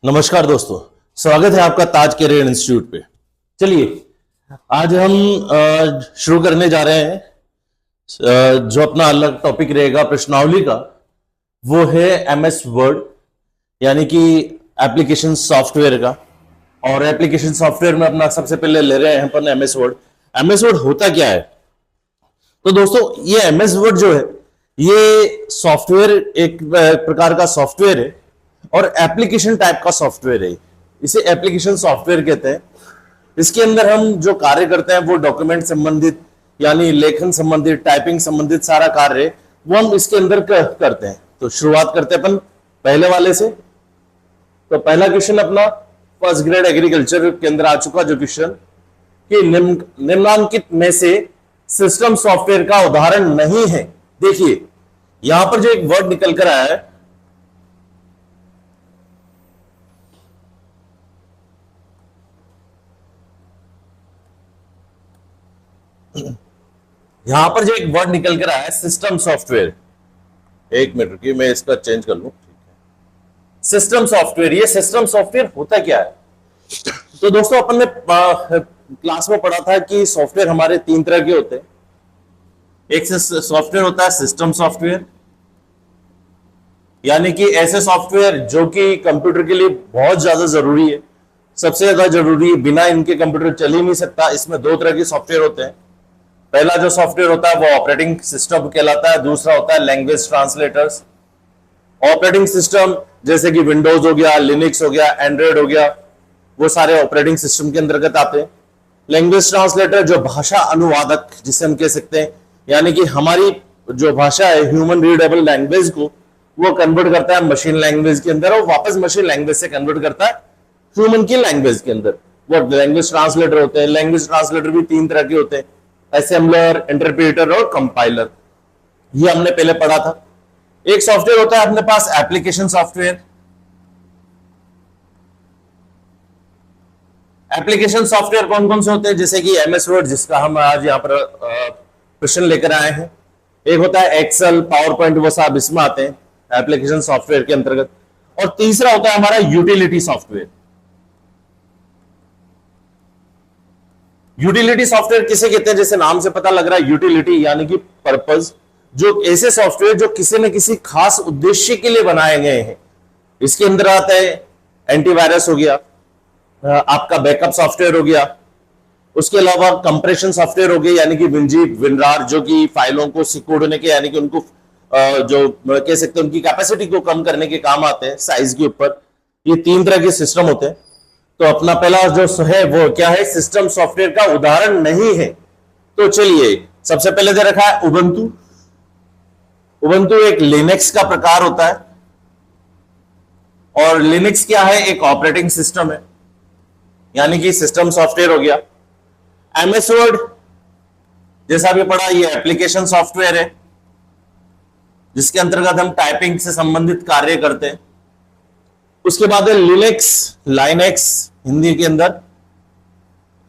नमस्कार दोस्तों, स्वागत है आपका ताज कैरियर इंस्टीट्यूट पे। चलिए आज हम शुरू करने जा रहे हैं जो अपना अलग टॉपिक रहेगा प्रश्नावली का, वो है एमएस वर्ड यानी कि एप्लीकेशन सॉफ्टवेयर का। और एप्लीकेशन सॉफ्टवेयर में अपना सबसे पहले ले रहे हैं अपन एमएस वर्ड। एमएस वर्ड होता क्या है? तो दोस्तों ये एमएस वर्ड जो है ये सॉफ्टवेयर एक प्रकार का सॉफ्टवेयर है और एप्लीकेशन टाइप का सॉफ्टवेयर है। इसे एप्लीकेशन सॉफ्टवेयर कहते हैं। इसके अंदर हम जो कार्य करते हैं वो डॉक्यूमेंट संबंधित यानी लेखन संबंधित, टाइपिंग संबंधित सारा कार्य वो हम इसके अंदर करते हैं। तो शुरुआत करते हैं अपन पहले वाले से। तो पहला क्वेश्चन अपना फर्स्ट ग्रेड एग्रीकल्चर के अंदर आ चुका, जो क्वेश्चन कि निम्नलिखित में से सिस्टम सॉफ्टवेयर का उदाहरण नहीं है। देखिए यहां पर जो एक वर्ड निकल कर आया है, यहां पर जो एक वर्ड निकल कर आया है सिस्टम सॉफ्टवेयर। एक मिनट रुकिए, मैं इसका चेंज कर लूं। सिस्टम सॉफ्टवेयर, ये सिस्टम सॉफ्टवेयर होता क्या है? तो दोस्तों अपन ने क्लास में पढ़ा था कि सॉफ्टवेयर हमारे तीन तरह के होते हैं। एक सॉफ्टवेयर होता है सिस्टम सॉफ्टवेयर, यानी कि ऐसे सॉफ्टवेयर जो कि कंप्यूटर के लिए बहुत ज्यादा जरूरी है, सबसे ज्यादा जरूरी है, बिना इनके कंप्यूटर चल ही नहीं सकता। इसमें दो तरह के सॉफ्टवेयर होते हैं। पहला जो सॉफ्टवेयर होता है वो ऑपरेटिंग सिस्टम कहलाता है, दूसरा होता है लैंग्वेज ट्रांसलेटर्स। ऑपरेटिंग सिस्टम जैसे कि विंडोज हो गया, लिनक्स हो गया, एंड्रॉइड हो गया, वो सारे ऑपरेटिंग सिस्टम के अंतर्गत आते हैं। लैंग्वेज ट्रांसलेटर जो भाषा अनुवादक जिसे हम कह सकते हैं, यानी कि हमारी जो भाषा है ह्यूमन रीडेबल लैंग्वेज को वो कन्वर्ट करता है मशीन लैंग्वेज के अंदर और वापस मशीन लैंग्वेज से कन्वर्ट करता है ह्यूमन की लैंग्वेज के अंदर। वो लैंग्वेज ट्रांसलेटर होते हैं। लैंग्वेज ट्रांसलेटर भी तीन तरह के होते हैं, असेंबलर, इंटरप्रेटर और कंपाइलर। ये हमने पहले पढ़ा था। एक सॉफ्टवेयर होता है अपने पास एप्लीकेशन सॉफ्टवेयर। एप्लीकेशन सॉफ्टवेयर कौन कौन से होते हैं? जैसे कि एमएस वर्ड, जिसका हम आज यहां पर क्वेश्चन लेकर आए हैं। एक होता है एक्सेल, पावर पॉइंट, वो सब इसमें आते हैं एप्लीकेशन सॉफ्टवेयर के अंतर्गत। और तीसरा होता है हमारा यूटिलिटी सॉफ्टवेयर। यूटिलिटी सॉफ्टवेयर किसे कहते हैं? जैसे नाम से पता लग रहा है, यूटिलिटी यानी कि पर्पस। जो ऐसे सॉफ्टवेयर जो किसी न किसी खास उद्देश्य के लिए बनाए गए हैं। इसके अंदर आता है एंटीवायरस हो गया, आपका बैकअप सॉफ्टवेयर हो गया, उसके अलावा कंप्रेशन सॉफ्टवेयर हो गया यानी कि विनजीप, विनरार, जो कि फाइलों को सिकुड़ने के यानी कि उनको जो कह सकते हैं उनकी कैपेसिटी को कम करने के काम आते हैं साइज के ऊपर। ये तीन तरह के सिस्टम होते हैं। तो अपना पहला जो है वो क्या है? सिस्टम सॉफ्टवेयर का उदाहरण नहीं है। तो चलिए सबसे पहले दे रखा है उबंटू। उबंटू एक लिनक्स का प्रकार होता है। और लिनक्स क्या है? एक ऑपरेटिंग सिस्टम है, यानी कि सिस्टम सॉफ्टवेयर हो गया। एमएस वर्ड जैसा भी पढ़ा, ये एप्लीकेशन सॉफ्टवेयर है जिसके अंतर्गत हम टाइपिंग से संबंधित कार्य करते हैं। उसके बाद है लिनक्स, लाइनेक्स हिंदी के अंदर,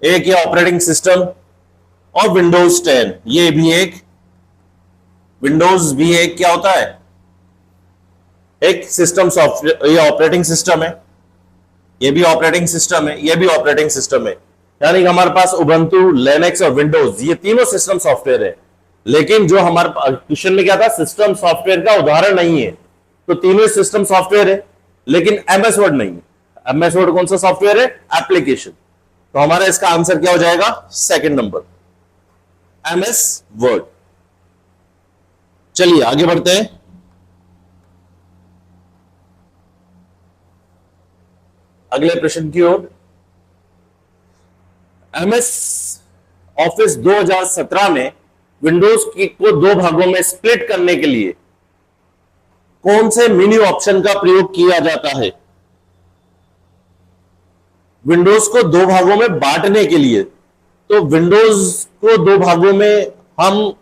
एक ये ऑपरेटिंग सिस्टम। और विंडोज 10, ये भी एक विंडोज भी एक क्या होता है? एक सिस्टम सॉफ्टवेयर। ये ऑपरेटिंग सिस्टम है, ये भी ऑपरेटिंग सिस्टम है, ये भी ऑपरेटिंग सिस्टम है। यानी कि हमारे पास उबंटू, लिनक्स और विंडोज, ये तीनों सिस्टम सॉफ्टवेयर है। लेकिन जो हमारे क्वेश्चन में क्या था? सिस्टम सॉफ्टवेयर का उदाहरण नहीं है। तो तीनों सिस्टम सॉफ्टवेयर है लेकिन एमएस वर्ड नहीं है। एमएस वर्ड कौन सा सॉफ्टवेयर है? एप्लीकेशन। तो हमारा इसका आंसर क्या हो जाएगा? Second number, MS word. चलिए आगे बढ़ते हैं। अगले प्रश्न की ओर। एमएस ऑफिस 2017 में विंडोज को दो भागों में स्प्लिट करने के लिए कौन से मेन्यू ऑप्शन का प्रयोग किया जाता है? विंडोज को दो भागों में बांटने के लिए। तो विंडोज को दो भागों में हम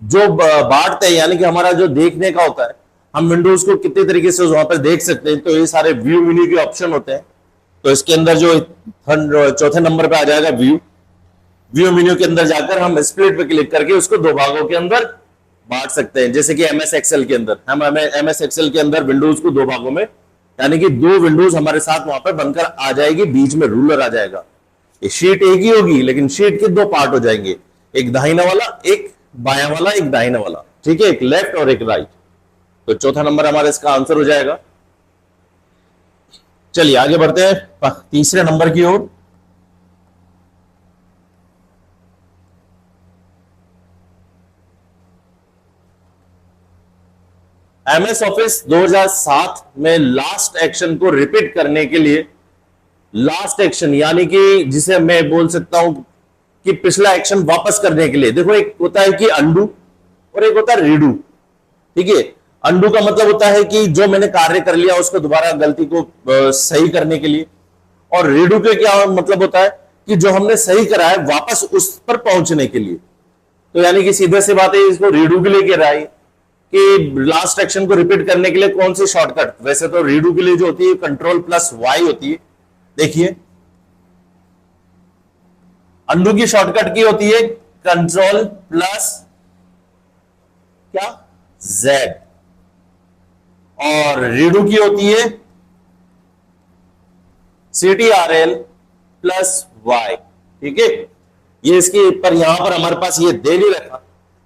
जो बांटते हैं, यानी कि हमारा जो देखने का होता है, हम विंडोज को कितने तरीके से वहां पर देख सकते हैं। तो ये सारे व्यू मेन्यू के ऑप्शन होते हैं। तो इसके अंदर जो चौथे नंबर पे आ जाएगा व्यू। व्यू मेन्यू के अंदर जाकर हम स्प्लिट पे क्लिक करके उसको दो भागों के अंदर बांट सकते हैं। जैसे कि एमएस एक्सेल के अंदर हम एमएस एक्सेल के अंदर विंडोज को दो भागों में यानी कि दो विंडोज हमारे साथ वहां पर बनकर आ जाएगी, बीच में रूलर आ जाएगा। ये शीट एक ही होगी लेकिन शीट के दो पार्ट हो जाएंगे, एक दाहिना वाला, एक बायां वाला, एक दाहिना वाला, ठीक है, एक लेफ्ट और एक राइट। तो चौथा नंबर हमारा इसका आंसर हो जाएगा। चलिए आगे बढ़ते हैं तीसरे नंबर की ओर। एमएस ऑफिस 2007 में लास्ट एक्शन को रिपीट करने के लिए, लास्ट एक्शन यानी कि जिसे मैं बोल सकता हूं कि पिछला एक्शन वापस करने के लिए, देखो एक होता है कि अंडू और एक होता है रीडू, ठीक है। अंडू का मतलब होता है कि जो मैंने कार्य कर लिया उसको दोबारा गलती को सही करने के लिए, और रीडू के क्या मतलब होता है कि जो हमने सही करा है वापस उस पर पहुंचने के लिए। तो यानी कि सीधे सी बात है, इसको रीडू के लिए कह रहा है कि लास्ट एक्शन को रिपीट करने के लिए कौन सी शॉर्टकट। वैसे तो रीडू के लिए जो होती है Ctrl+Y होती है, देखिए अंडू की शॉर्टकट की होती है Ctrl+Z, और रीडू की होती है Ctrl+Y, ठीक है। ये इसके ऊपर यहां पर हमारे पास ये दे नहीं रखा,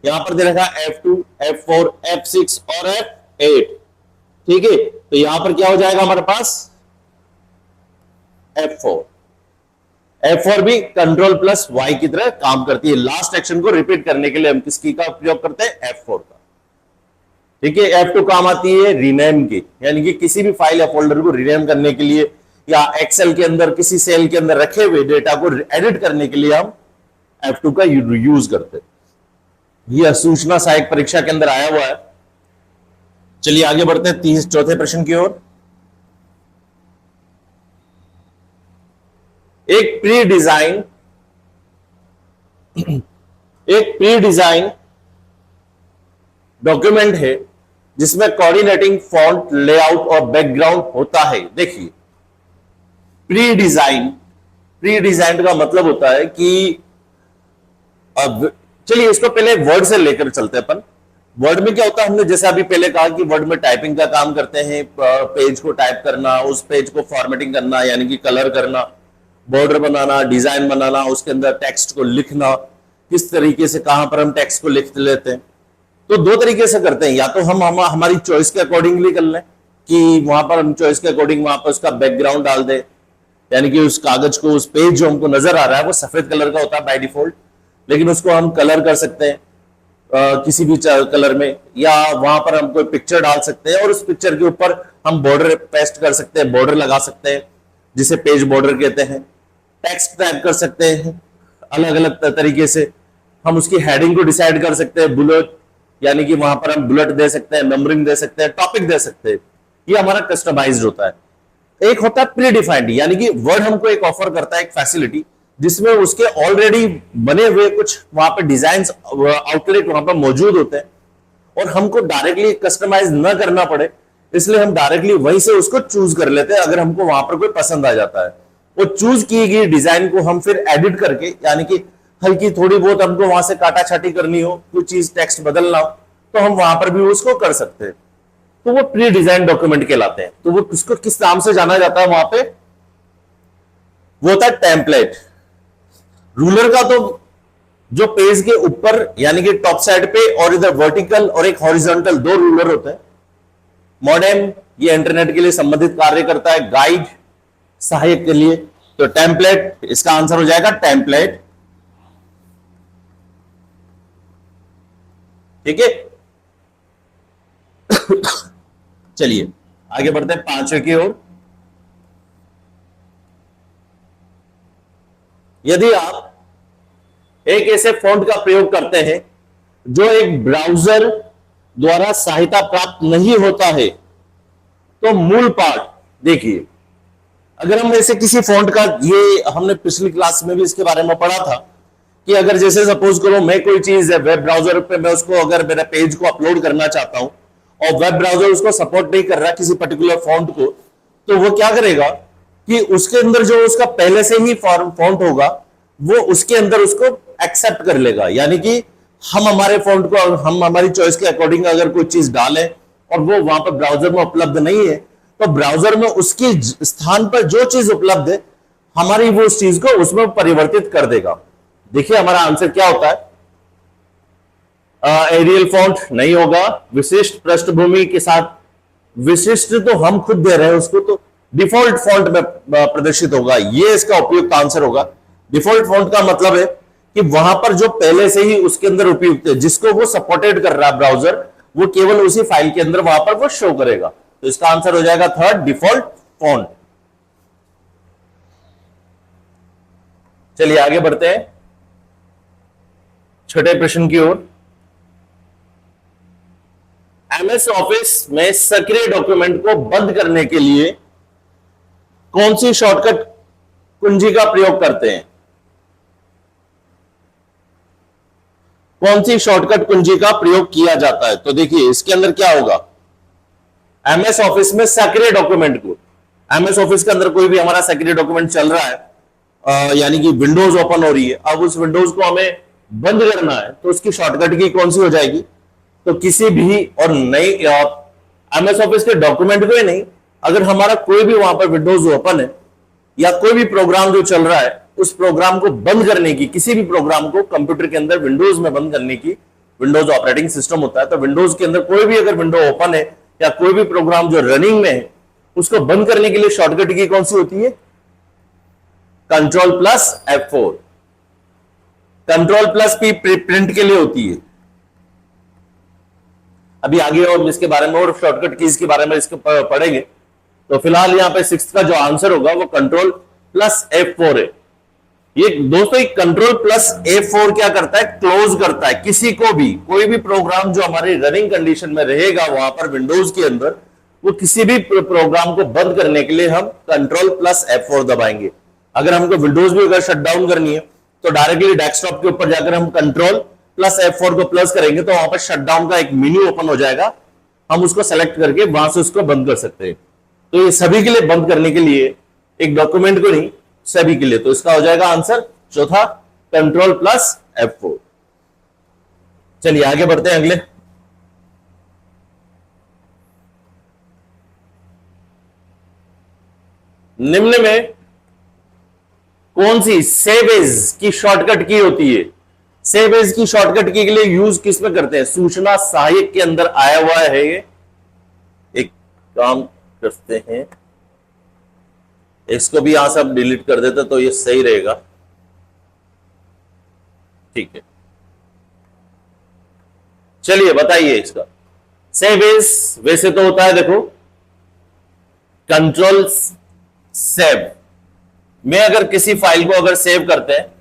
यहां पर दे रखा F2, F4, F6 और F8, ठीक है। तो यहां पर क्या हो जाएगा हमारे पास F4। F4 भी Ctrl+Y की तरह काम करती है। लास्ट एक्शन को रिपीट करने के लिए हम किसकी का उपयोग करते हैं, F4 का, ठीक है। F2 काम आती है रीनेम की, यानी कि किसी भी फाइल या फोल्डर को रीनेम करने के लिए, या एक्सेल के अंदर किसी सेल के अंदर रखे हुए डेटा को एडिट करने के लिए हम F2 का यूज करते हैं। यह सूचना सहायक परीक्षा के अंदर आया हुआ है। चलिए आगे बढ़ते हैं चौथे प्रश्न की ओर। एक प्री डिजाइन डॉक्यूमेंट है जिसमें कोऑर्डिनेटिंग फॉन्ट, लेआउट और बैकग्राउंड होता है। देखिए प्री डिजाइन का मतलब होता है कि, अब चलिए इसको पहले वर्ड से लेकर चलते हैं अपन। वर्ड में क्या होता है, हमने जैसे अभी पहले कहा कि वर्ड में टाइपिंग का काम करते हैं, पेज को टाइप करना, उस पेज को फॉर्मेटिंग करना यानी कि कलर करना, बॉर्डर बनाना, डिजाइन बनाना, उसके अंदर टेक्स्ट को लिखना, किस तरीके से कहां पर हम टेक्स्ट को लिख लेते हैं। तो दो तरीके से करते हैं, या तो हम हमारी चॉइस के अकॉर्डिंगली कर लें कि वहां पर हम चॉइस के अकॉर्डिंग वहां पर उसका बैकग्राउंड डाल दें, यानी कि उस कागज को, उस पेज जो हमको नजर आ रहा है वो सफेद कलर का होता है बाय डिफॉल्ट, लेकिन उसको हम कलर कर सकते हैं किसी भी कलर में, या वहां पर हम कोई पिक्चर डाल सकते हैं और उस पिक्चर के ऊपर हम बॉर्डर पेस्ट कर सकते हैं, बॉर्डर लगा सकते हैं जिसे पेज बॉर्डर कहते हैं। टेक्स्ट टाइप कर सकते हैं अलग अलग तरीके से, हम उसकी हेडिंग को डिसाइड कर सकते हैं, बुलेट यानी कि वहां पर हम बुलेट दे सकते हैं, नंबरिंग दे सकते हैं, टॉपिक दे सकते हैं। ये हमारा कस्टमाइज्ड होता है। एक होता है प्री डिफाइंड, यानी कि वर्ड हमको एक ऑफर करता है एक फैसिलिटी जिसमें उसके ऑलरेडी बने हुए कुछ वहां पर डिजाइन आउटलेट वहां पर मौजूद होते हैं और हमको डायरेक्टली कस्टमाइज न करना पड़े, इसलिए हम डायरेक्टली वहीं से उसको चूज कर लेते हैं अगर हमको वहां पर कोई पसंद आ जाता है। वो चूज की गई डिजाइन को हम फिर एडिट करके, यानी कि हल्की थोड़ी बहुत हमको वहां से काटा छाटी करनी हो, कुछ चीज टेक्स्ट बदलना हो, तो हम वहां पर भी उसको कर सकते हैं। तो वो प्री डिजाइन डॉक्यूमेंट कहलाते हैं। तो वो उसको किस नाम से जाना जाता है वहां पे, वो होता है टेम्पलेट। रूलर का तो जो पेज के ऊपर यानी कि टॉप साइड पे और इधर वर्टिकल और एक हॉरिजॉन्टल दो रूलर होते हैं। मॉडेम ये इंटरनेट के लिए संबंधित कार्य करता है, गाइड सहायक के लिए। तो टेम्पलेट इसका आंसर हो जाएगा टेम्पलेट, ठीक है। चलिए आगे बढ़ते हैं पांचवें की ओर। यदि आप एक ऐसे फॉन्ट का प्रयोग करते हैं जो एक ब्राउजर द्वारा सहायता प्राप्त नहीं होता है, तो मूल पाठ देखिए। अगर हम ऐसे किसी फॉन्ट का, ये हमने पिछली क्लास में भी इसके बारे में पढ़ा था कि अगर जैसे सपोज करो मैं कोई चीज है वेब ब्राउजर पे, मैं उसको अगर मेरा पेज को अपलोड करना चाहता हूं और वेब ब्राउजर उसको सपोर्ट नहीं कर रहा किसी पर्टिकुलर फॉन्ट को, तो वो क्या करेगा कि उसके अंदर जो उसका पहले से ही फॉन्ट होगा वो उसके अंदर उसको एक्सेप्ट कर लेगा। यानी कि हम हमारे फॉन्ट को, हम हमारी चॉइस के अकॉर्डिंग अगर कोई चीज डालें और वो वहां पर ब्राउजर में उपलब्ध नहीं है, तो ब्राउजर में उसकी स्थान पर जो चीज उपलब्ध है हमारी वो उस चीज को उसमें परिवर्तित कर देगा। देखिए हमारा आंसर क्या होता है, एरियल फॉन्ट नहीं होगा, विशिष्ट पृष्ठभूमि के साथ, विशिष्ट तो हम खुद दे रहे हैं उसको, तो डिफॉल्ट फॉन्ट में प्रदर्शित होगा, ये इसका उपयुक्त आंसर होगा। डिफॉल्ट फॉन्ट का मतलब है कि वहां पर जो पहले से ही उसके अंदर उपयुक्त है, जिसको वो सपोर्टेड कर रहा है ब्राउजर, वो केवल उसी फाइल के अंदर वहां पर वो शो करेगा। तो इसका आंसर हो जाएगा थर्ड, डिफॉल्ट फॉन्ट। चलिए आगे बढ़ते हैं छठे प्रश्न की ओर। एमएस ऑफिस में सक्रिय डॉक्यूमेंट को बंद करने के लिए कौन सी शॉर्टकट कुंजी का प्रयोग करते हैं? कौन सी शॉर्टकट कुंजी का प्रयोग किया जाता है? तो देखिए इसके अंदर क्या होगा, एमएस ऑफिस में सक्रिय डॉक्यूमेंट को, एमएस ऑफिस के अंदर कोई भी हमारा सक्रिय डॉक्यूमेंट चल रहा है, यानी कि विंडोज ओपन हो रही है, अब उस विंडोज को हमें बंद करना है, तो उसकी शॉर्टकट की कौन सी हो जाएगी? तो किसी भी और नई एमएस ऑफिस के डॉक्यूमेंट को ही नहीं, अगर हमारा कोई भी वहां पर विंडोज ओपन है या कोई भी प्रोग्राम जो चल रहा है, उस प्रोग्राम को बंद करने की, किसी भी प्रोग्राम को कंप्यूटर के अंदर विंडोज में बंद करने की, विंडोज ऑपरेटिंग सिस्टम होता है, तो विंडोज के अंदर कोई भी अगर विंडो ओपन है या कोई भी प्रोग्राम जो रनिंग में है, उसको बंद करने के लिए शॉर्टकट की कौन सी होती है? Control plus F4। Control plus P print के लिए होती है। अभी आगे और इसके बारे में और शॉर्टकट कीज के बारे में इसको पढ़ेंगे। तो फिलहाल यहां पे सिक्स्थ का जो आंसर होगा वो कंट्रोल प्लस F4 है। ये दोस्तों एक कंट्रोल प्लस F4 क्या करता है? क्लोज करता है किसी को भी, कोई भी प्रोग्राम जो हमारी रनिंग कंडीशन में रहेगा वहां पर विंडोज के अंदर, वो किसी भी प्रोग्राम को बंद करने के लिए हम कंट्रोल प्लस F4 दबाएंगे। अगर हमको विंडोज भी अगर शट डाउन करनी है तो डायरेक्टली डेस्कटॉप के ऊपर जाकर हम कंट्रोल प्लस F4 को प्लस करेंगे तो वहां पर शटडाउन का एक मेन्यू ओपन हो जाएगा, हम उसको सेलेक्ट करके वहां से उसको बंद कर सकते हैं। तो ये सभी के लिए बंद करने के लिए, एक डॉक्यूमेंट को नहीं, सभी के लिए। तो इसका हो जाएगा आंसर चौथा, कंट्रोल प्लस F4। चलिए आगे बढ़ते हैं अगले। निम्न में कौन सी सेव एज की शॉर्टकट की होती है? सेव एज की शॉर्टकट की के लिए यूज किस में करते हैं? सूचना सहायक के अंदर आया हुआ है ये। एक काम करते हैं, इसको भी यहां से आप डिलीट कर देते तो ये सही रहेगा। ठीक है, चलिए बताइए इसका। सेव एज वैसे तो होता है, देखो कंट्रोल सेव में अगर किसी फाइल को अगर सेव करते हैं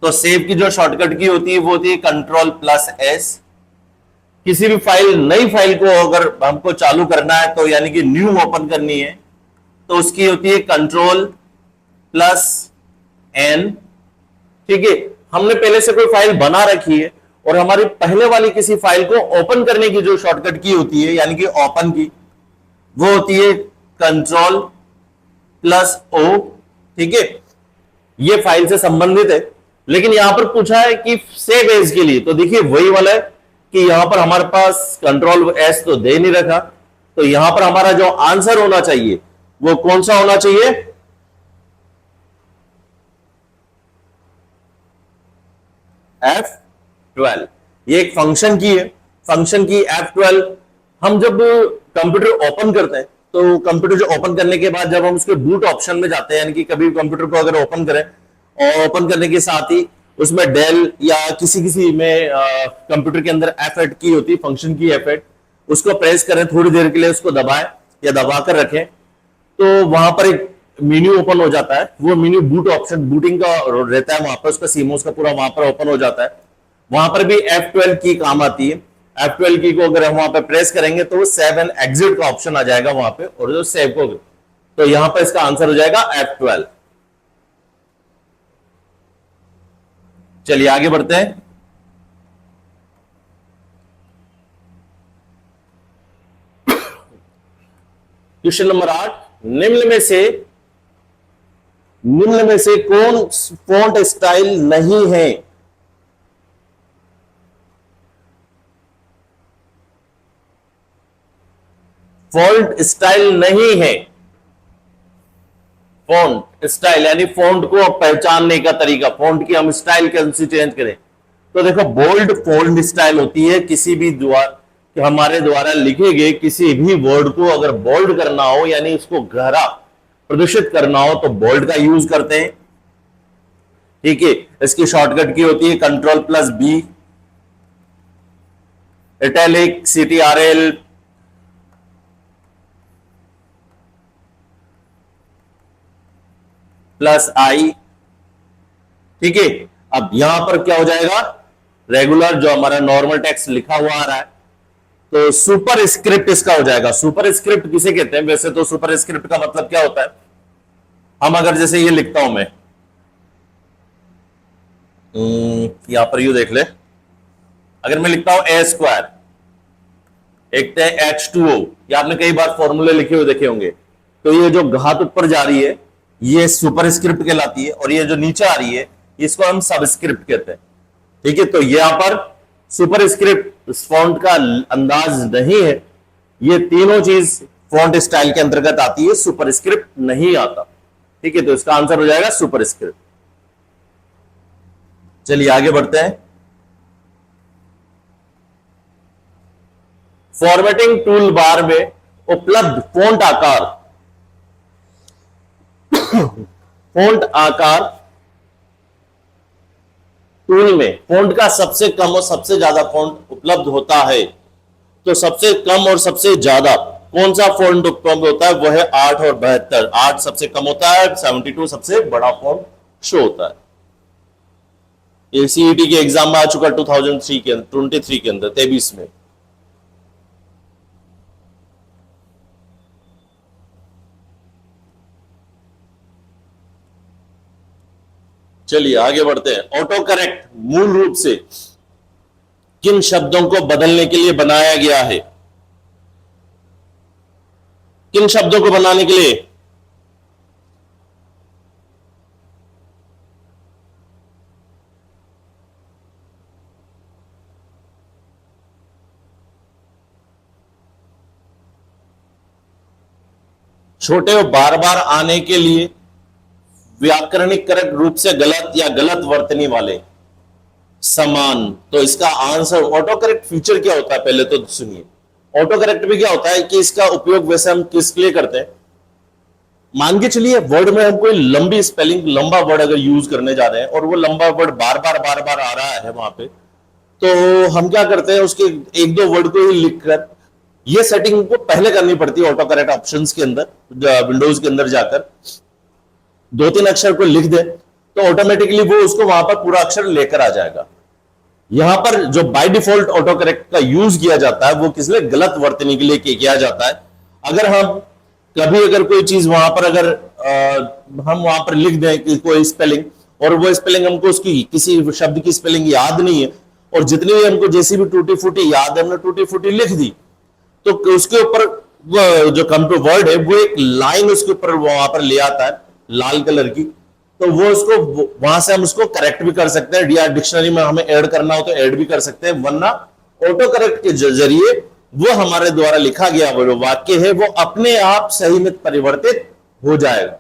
तो सेव की जो शॉर्टकट की होती है वो होती है कंट्रोल प्लस S। किसी भी फाइल, नई फाइल को अगर हमको चालू करना है तो यानी कि न्यू ओपन करनी है तो उसकी होती है कंट्रोल प्लस N। ठीक है, हमने पहले से कोई फाइल बना रखी है और हमारी पहले वाली किसी फाइल को ओपन करने की जो शॉर्टकट की होती है यानी कि ओपन की, वो होती है कंट्रोल प्लस O। ठीक है, ये फाइल से संबंधित है, लेकिन यहां पर पूछा है कि सेव एज के लिए, तो देखिए वही वाला है कि यहां पर हमारे पास कंट्रोल S तो दे नहीं रखा, तो यहां पर हमारा जो आंसर होना चाहिए वो कौन सा होना चाहिए? F12। ये एक फंक्शन की है, फंक्शन की F12। हम जब कंप्यूटर ओपन करते हैं तो कंप्यूटर जो ओपन करने के बाद जब हम उसके बूट ऑप्शन में जाते हैं, यानी कि कभी कंप्यूटर को अगर ओपन करें और ओपन करने के साथ ही उसमें डेल या किसी किसी में कंप्यूटर के अंदर F8 की होती है, फंक्शन की F8, उसको प्रेस करें, थोड़ी देर के लिए उसको दबाएं या दबा कर रखें तो वहां पर एक मेन्यू ओपन हो जाता है। वो मेन्यू बूट ऑप्शन, बूटिंग का रहता है वहां पर, उसका सीमोस का पूरा वहां पर ओपन हो जाता है। वहां पर भी F12 की काम आती है। F12 की को अगर हम वहां पे प्रेस करेंगे तो सेव एंड एग्जिट का ऑप्शन आ जाएगा वहां पे, और जो सेव को, तो यहां पर इसका आंसर हो जाएगा F12। चलिए आगे बढ़ते हैं। क्वेश्चन नंबर 8, निम्न में से कौन फॉन्ट स्टाइल नहीं है? फॉन्ट स्टाइल नहीं है। फॉन्ट स्टाइल यानी फॉन्ट को पहचानने का तरीका, फॉन्ट की हम स्टाइल कैसे चेंज करें। तो देखो बोल्ड फॉन्ट स्टाइल होती है किसी भी द्वारा, हमारे द्वारा लिखे गए किसी भी वर्ड को अगर बोल्ड करना हो यानी उसको गहरा प्रदर्शित करना हो तो बोल्ड का यूज करते हैं। ठीक है, इसकी शॉर्टकट की होती है Ctrl+B, इटैलिक, CTRL, +I। ठीक है, अब यहां पर क्या हो जाएगा, रेगुलर जो हमारा नॉर्मल टेक्स्ट लिखा हुआ आ रहा है तो सुपर स्क्रिप्ट इसका हो जाएगा। सुपर स्क्रिप्ट किसे कहते हैं, वैसे तो सुपर स्क्रिप्ट का मतलब क्या होता है, हम अगर जैसे ये लिखता हूं मैं, यहां पर यू देख ले, अगर मैं लिखता हूं A², एक तो H2O, ये आपने कई बार फॉर्मूले लिखे हुए देखे होंगे, तो ये जो घात ऊपर जा रही है ये सुपर स्क्रिप्ट कहलाती है, और ये जो नीचे आ रही है इसको हम सबस्क्रिप्ट कहते हैं। ठीक है, तो यहां पर सुपर स्क्रिप्ट फॉन्ट का अंदाज नहीं है, ये तीनों चीज फॉन्ट स्टाइल के अंतर्गत आती है, सुपर स्क्रिप्ट नहीं आता। ठीक है, तो इसका आंसर हो जाएगा सुपर स्क्रिप्ट। चलिए आगे बढ़ते हैं। फॉर्मेटिंग टूल बार में उपलब्ध फॉन्ट आकार, फॉन्ट आकार टूल में फॉन्ट का सबसे कम और सबसे ज्यादा फॉन्ट उपलब्ध होता है, तो सबसे कम और सबसे ज्यादा कौन सा फॉन्ट उपलब्ध होता है, वह है 8 और 72। 8 सबसे कम होता है, 72 सबसे बड़ा फॉन्ट शो होता है। ये सीईटी के एग्जाम में आ चुका 2003 के अंदर, 23 के अंदर, 23 में। चलिए आगे बढ़ते हैं। ऑटो करेक्ट मूल रूप से किन शब्दों को बदलने के लिए बनाया गया है, किन शब्दों को बनाने के लिए, छोटे और बार बार आने के लिए, व्याकरणिक करेक्ट रूप से गलत या गलत वर्तनी वाले, समान। तो इसका आंसर, ऑटो करेक्ट फीचर क्या होता है पहले तो सुनिए। ऑटो करेक्ट भी क्या होता है कि इसका उपयोग वैसे हम किस लिए करते हैं, मान के चलिए वर्ड में हम कोई लंबी स्पेलिंग, लंबा वर्ड अगर यूज करने जा रहे हैं और वो लंबा वर्ड बार बार आ रहा है वहां पे, तो हम क्या करते हैं उसके एक दो वर्ड को ही लिखकर, ये सेटिंग को पहले करनी पड़ती है ऑटो करेक्ट ऑप्शंस के अंदर, विंडोज के अंदर जाकर 2-3 अक्षर को लिख दे तो ऑटोमेटिकली वो उसको वहां पर पूरा अक्षर लेकर आ जाएगा। यहां पर जो बाय डिफॉल्ट ऑटो करेक्ट का यूज किया जाता है वो किस लिए, गलत वर्तनी के लिए किया जाता है। अगर हम कभी अगर कोई चीज वहां पर अगर हम वहां पर लिख दें कि कोई स्पेलिंग, और वो स्पेलिंग हमको उसकी किसी शब्द की स्पेलिंग याद नहीं है, और जितनी भी हमको जैसी भी टूटी फूटी याद है हमने टूटी फूटी लिख दी, तो उसके ऊपर जो कंप्यूटर वर्ड है वो एक लाइन उसके ऊपर वहां पर ले आता है लाल कलर की, तो वो उसको वहां से हम उसको करेक्ट भी कर सकते हैं, या डिक्शनरी में हमें ऐड करना हो तो ऐड भी कर सकते हैं, वरना ऑटो करेक्ट के जरिए वो हमारे द्वारा लिखा गया वो जो वाक्य है वो अपने आप सही में परिवर्तित हो जाएगा।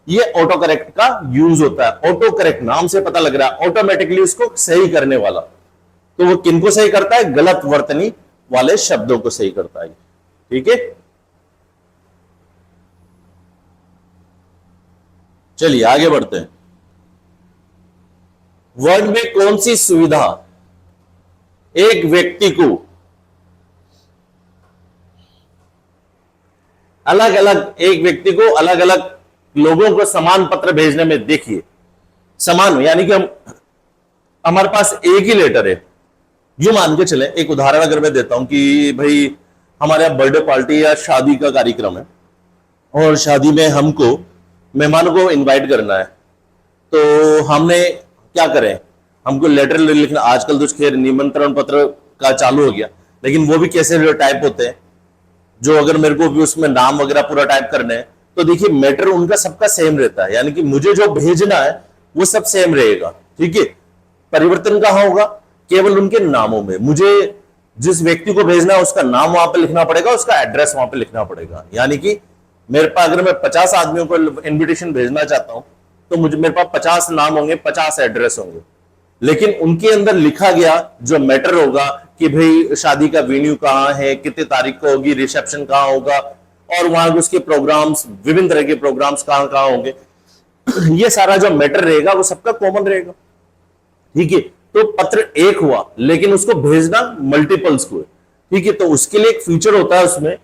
ये ऑटो करेक्ट का यूज होता है। ऑटो करेक्ट नाम से पता लग रहा है ऑटोमेटिकली उसको सही करने वाला, तो वो किनको सही करता है, गलत वर्तनी वाले शब्दों को सही करता है। ठीक है, चलिए आगे बढ़ते हैं। वर्ड में कौन सी सुविधा एक व्यक्ति को अलग अलग, एक व्यक्ति को अलग अलग लोगों को समान पत्र भेजने में, देखिए समान यानी कि हम हमारे पास एक ही लेटर है, यू मान के चले, एक उदाहरण अगर मैं देता हूं कि भाई हमारे यहाँ बर्थडे पार्टी या शादी का कार्यक्रम है और शादी में हमको मेहमानों को इनवाइट करना है, तो हमने क्या करें, हमको लेटर लिखना, आजकल तो खैर निमंत्रण पत्र का चालू हो गया, लेकिन वो भी कैसे टाइप होते हैं, जो अगर मेरे को भी उसमें नाम वगैरह पूरा टाइप करना है, तो देखिए मैटर उनका सबका सेम रहता है, यानी कि मुझे जो भेजना है वो सब सेम रहेगा। ठीक है, परिवर्तन कहां होगा, केवल उनके नामों में। मुझे जिस व्यक्ति को भेजना है उसका नाम वहां पे लिखना पड़ेगा, उसका एड्रेस वहां पे लिखना पड़ेगा। यानी कि मेरे पास अगर मैं 50 आदमियों को इनविटेशन भेजना चाहता हूं तो मुझे मेरे पास 50 नाम होंगे, 50 एड्रेस होंगे, लेकिन उनके अंदर लिखा गया जो मैटर होगा कि भाई शादी का वेन्यू कहाँ है, कितने तारीख को होगी, रिसेप्शन कहाँ होगा, और वहां उसके प्रोग्राम्स, विभिन्न तरह के प्रोग्राम्स कहाँ कहाँ होंगे, ये सारा जो मैटर रहेगा वो सबका कॉमन रहेगा। ठीक है, तो पत्र एक हुआ लेकिन उसको भेजना मल्टीपल्स को है। ठीक है, तो उसके लिए एक फीचर होता है उसमें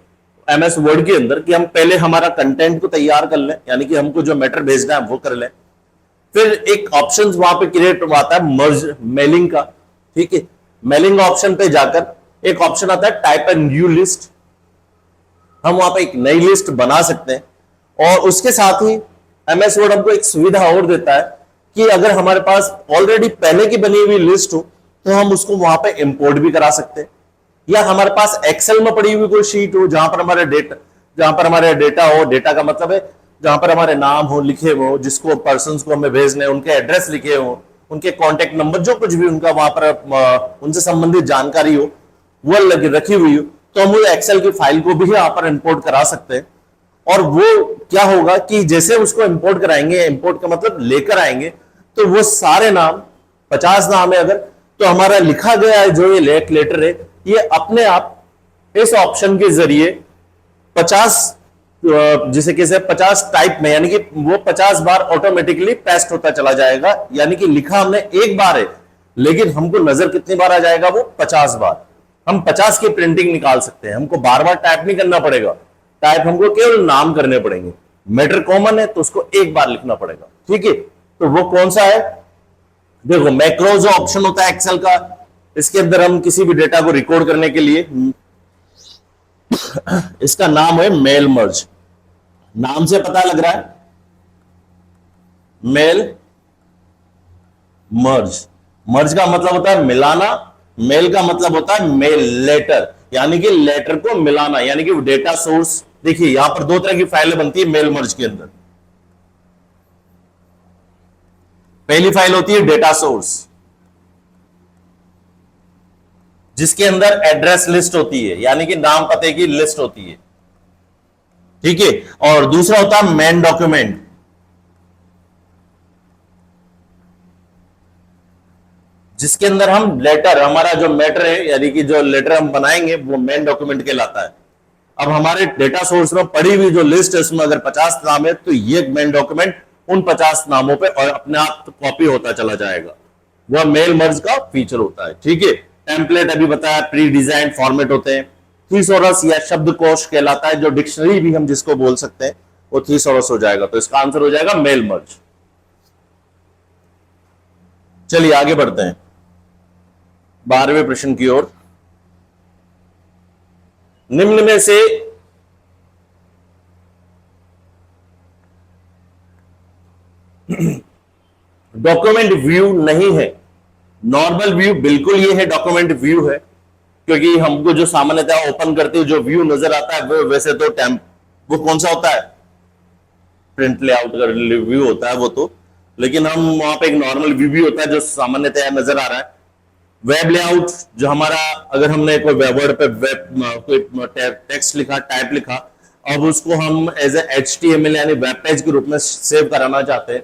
एमएस वर्ड के अंदर कि हम पहले हमारा कंटेंट को तैयार कर लें, यानी कि हमको जो मैटर भेजना है वो कर लें। फिर एक ऑप्शन वहां पे क्रिएट आता है मर्ज मेलिंग का। ठीक है, मेलिंग ऑप्शन पे जाकर एक ऑप्शन आता है टाइप ए न्यू लिस्ट, हम वहां पे एक नई लिस्ट बना सकते हैं। और उसके साथ ही एमएस वर्ड हमको एक सुविधा और देता है कि अगर हमारे पास ऑलरेडी पहले की बनी हुई लिस्ट हो तो हम उसको वहां पे इंपोर्ट भी करा सकते हैं, या हमारे पास एक्सेल में पड़ी हुई कोई शीट हो जहां पर हमारे डेटा हो, डेटा का मतलब है जहां पर हमारे नाम हो लिखे हो, जिसको पर्सन को हमें भेजने, उनके एड्रेस लिखे हो, उनके कॉन्टेक्ट नंबर, जो कुछ भी उनका वहां पर उनसे संबंधित जानकारी हो वो रखी हुई हो, तो हम एक्सेल की फाइल को भी यहाँ पर इंपोर्ट करा सकते हैं। और वो क्या होगा कि जैसे उसको इंपोर्ट कराएंगे, इंपोर्ट का मतलब लेकर आएंगे, तो वो सारे नाम 50 नाम है अगर, तो हमारा लिखा गया है जो ये लेटर है ये अपने आप इस ऑप्शन के जरिए 50 जिसे कैसे 50 टाइप में, यानी कि वो 50 बार ऑटोमेटिकली पेस्ट होता चला जाएगा। यानी कि लिखा हमने एक बार है लेकिन हमको नजर कितनी बार आ जाएगा, वो 50 बार। हम 50 की प्रिंटिंग निकाल सकते हैं, हमको बार बार टाइप नहीं करना पड़ेगा, टाइप हमको केवल नाम करने पड़ेंगे। मैटर कॉमन है तो उसको एक बार लिखना पड़ेगा। ठीक है, तो वो कौन सा है, देखो मैक्रो जो ऑप्शन होता है एक्सेल का, इसके अंदर हम किसी भी डेटा को रिकॉर्ड करने के लिए इसका नाम है मेल मर्ज, नाम से पता लग रहा है मेल मर्ज। मर्ज का मतलब होता है मिलाना, मेल का मतलब होता है मेल लेटर, यानी कि लेटर को मिलाना, यानी कि डेटा सोर्स। देखिए यहां पर दो तरह की फाइलें बनती है मेल मर्ज के अंदर। पहली फाइल होती है डेटा सोर्स जिसके अंदर एड्रेस लिस्ट होती है, यानी कि नाम पते की लिस्ट होती है। ठीक है, और दूसरा होता है मेन डॉक्यूमेंट, जिसके अंदर हम लेटर, हमारा जो मैटर है यानी कि जो लेटर हम बनाएंगे वो मेन डॉक्यूमेंट कहलाता है। अब हमारे डेटा सोर्स में पड़ी हुई जो लिस्ट है उसमें अगर 50 नाम है तो ये मेन डॉक्यूमेंट उन 50 नामों पे और अपने आप कॉपी होता चला जाएगा, वह मेल मर्ज का फीचर होता है। ठीक है, टेम्पलेट अभी बताया, प्री डिजाइन फॉर्मेट होते हैं, थीसॉरस या शब्दकोश कहलाता है, जो डिक्शनरी भी हम जिसको बोल सकते हैं वो थीसॉरस हो जाएगा। तो इसका आंसर हो जाएगा मेल मर्ज। चलिए आगे बढ़ते हैं 12वें प्रश्न की ओर। निम्न में से डॉक्यूमेंट व्यू नहीं है, नॉर्मल व्यू बिल्कुल ये है, डॉक्यूमेंट व्यू है, क्योंकि हमको जो सामान्यतः ओपन करते हुए जो व्यू नजर आता है वो वैसे तो वो कौन सा होता है, प्रिंट लेआउट का व्यू होता है वो तो, लेकिन हम वहां पे एक नॉर्मल व्यू भी होता है जो सामान्यतः नजर आ रहा है। वेब लेआउट जो हमारा, अगर हमने कोई वर्ड पे वेब कोई टेक्स्ट लिखा, टाइप लिखा, अब उसको हम एज ए HTML यानी वेब पेज के रूप में सेव कराना चाहते हैं,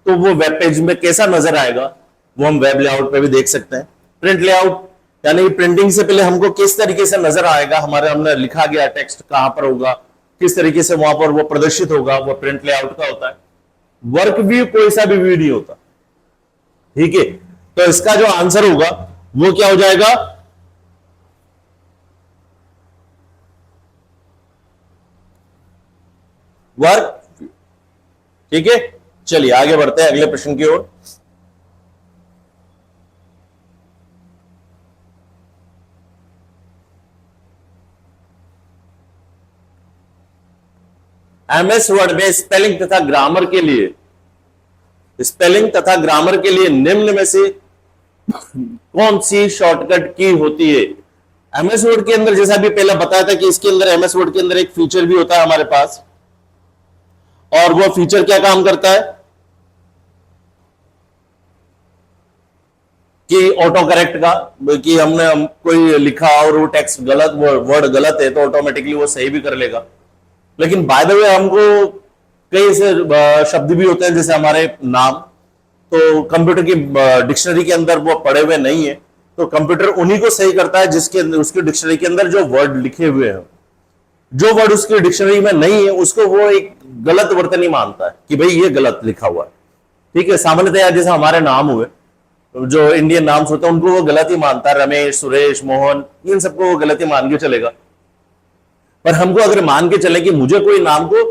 तो वो वेब पेज में कैसा नजर आएगा वो हम वेब लेआउट पे भी देख सकते हैं। प्रिंट लेआउट यानी प्रिंटिंग से पहले हमको किस तरीके से नजर आएगा, हमारे हमने लिखा गया टेक्स्ट कहां पर होगा, किस तरीके से वहां पर वो प्रदर्शित होगा, वो प्रिंट लेआउट का होता है। वर्क व्यू कोई सा भी व्यू नहीं होता। ठीक है, तो इसका जो आंसर होगा वो क्या हो जाएगा, वर्क व्यू। ठीक है, चलिए आगे बढ़ते हैं अगले प्रश्न की ओर। एमएस वर्ड में स्पेलिंग तथा ग्रामर के लिए निम्न में से कौन सी शॉर्टकट की होती है। एमएस वर्ड के अंदर जैसा भी पहले बताया था कि इसके अंदर एमएस वर्ड के अंदर एक फीचर भी होता है हमारे पास, और वो फीचर क्या काम करता है, कि ऑटो करेक्ट का, कि कोई लिखा और वो टेक्स्ट गलत, वर्ड गलत है, तो ऑटोमेटिकली वो सही भी कर लेगा। लेकिन बाय द वे हमको कई ऐसे शब्द भी होते हैं जैसे हमारे नाम, तो कंप्यूटर की डिक्शनरी के अंदर वो पड़े हुए नहीं है, तो कंप्यूटर उन्हीं को सही करता है जिसके अंदर, उसकी डिक्शनरी के अंदर जो वर्ड लिखे हुए हैं। जो वर्ड उसकी डिक्शनरी में नहीं है उसको वो एक गलत वर्तनी मानता है कि भाई ये गलत लिखा हुआ है। ठीक है, सामान्यतया जैसे हमारे नाम हुए, जो इंडियन नाम्स होते हैं उनको वो गलत ही मानता है, रमेश, सुरेश, मोहन, इन सबको वो गलत ही मान के चलेगा। पर हमको अगर मान के चले कि मुझे कोई नाम को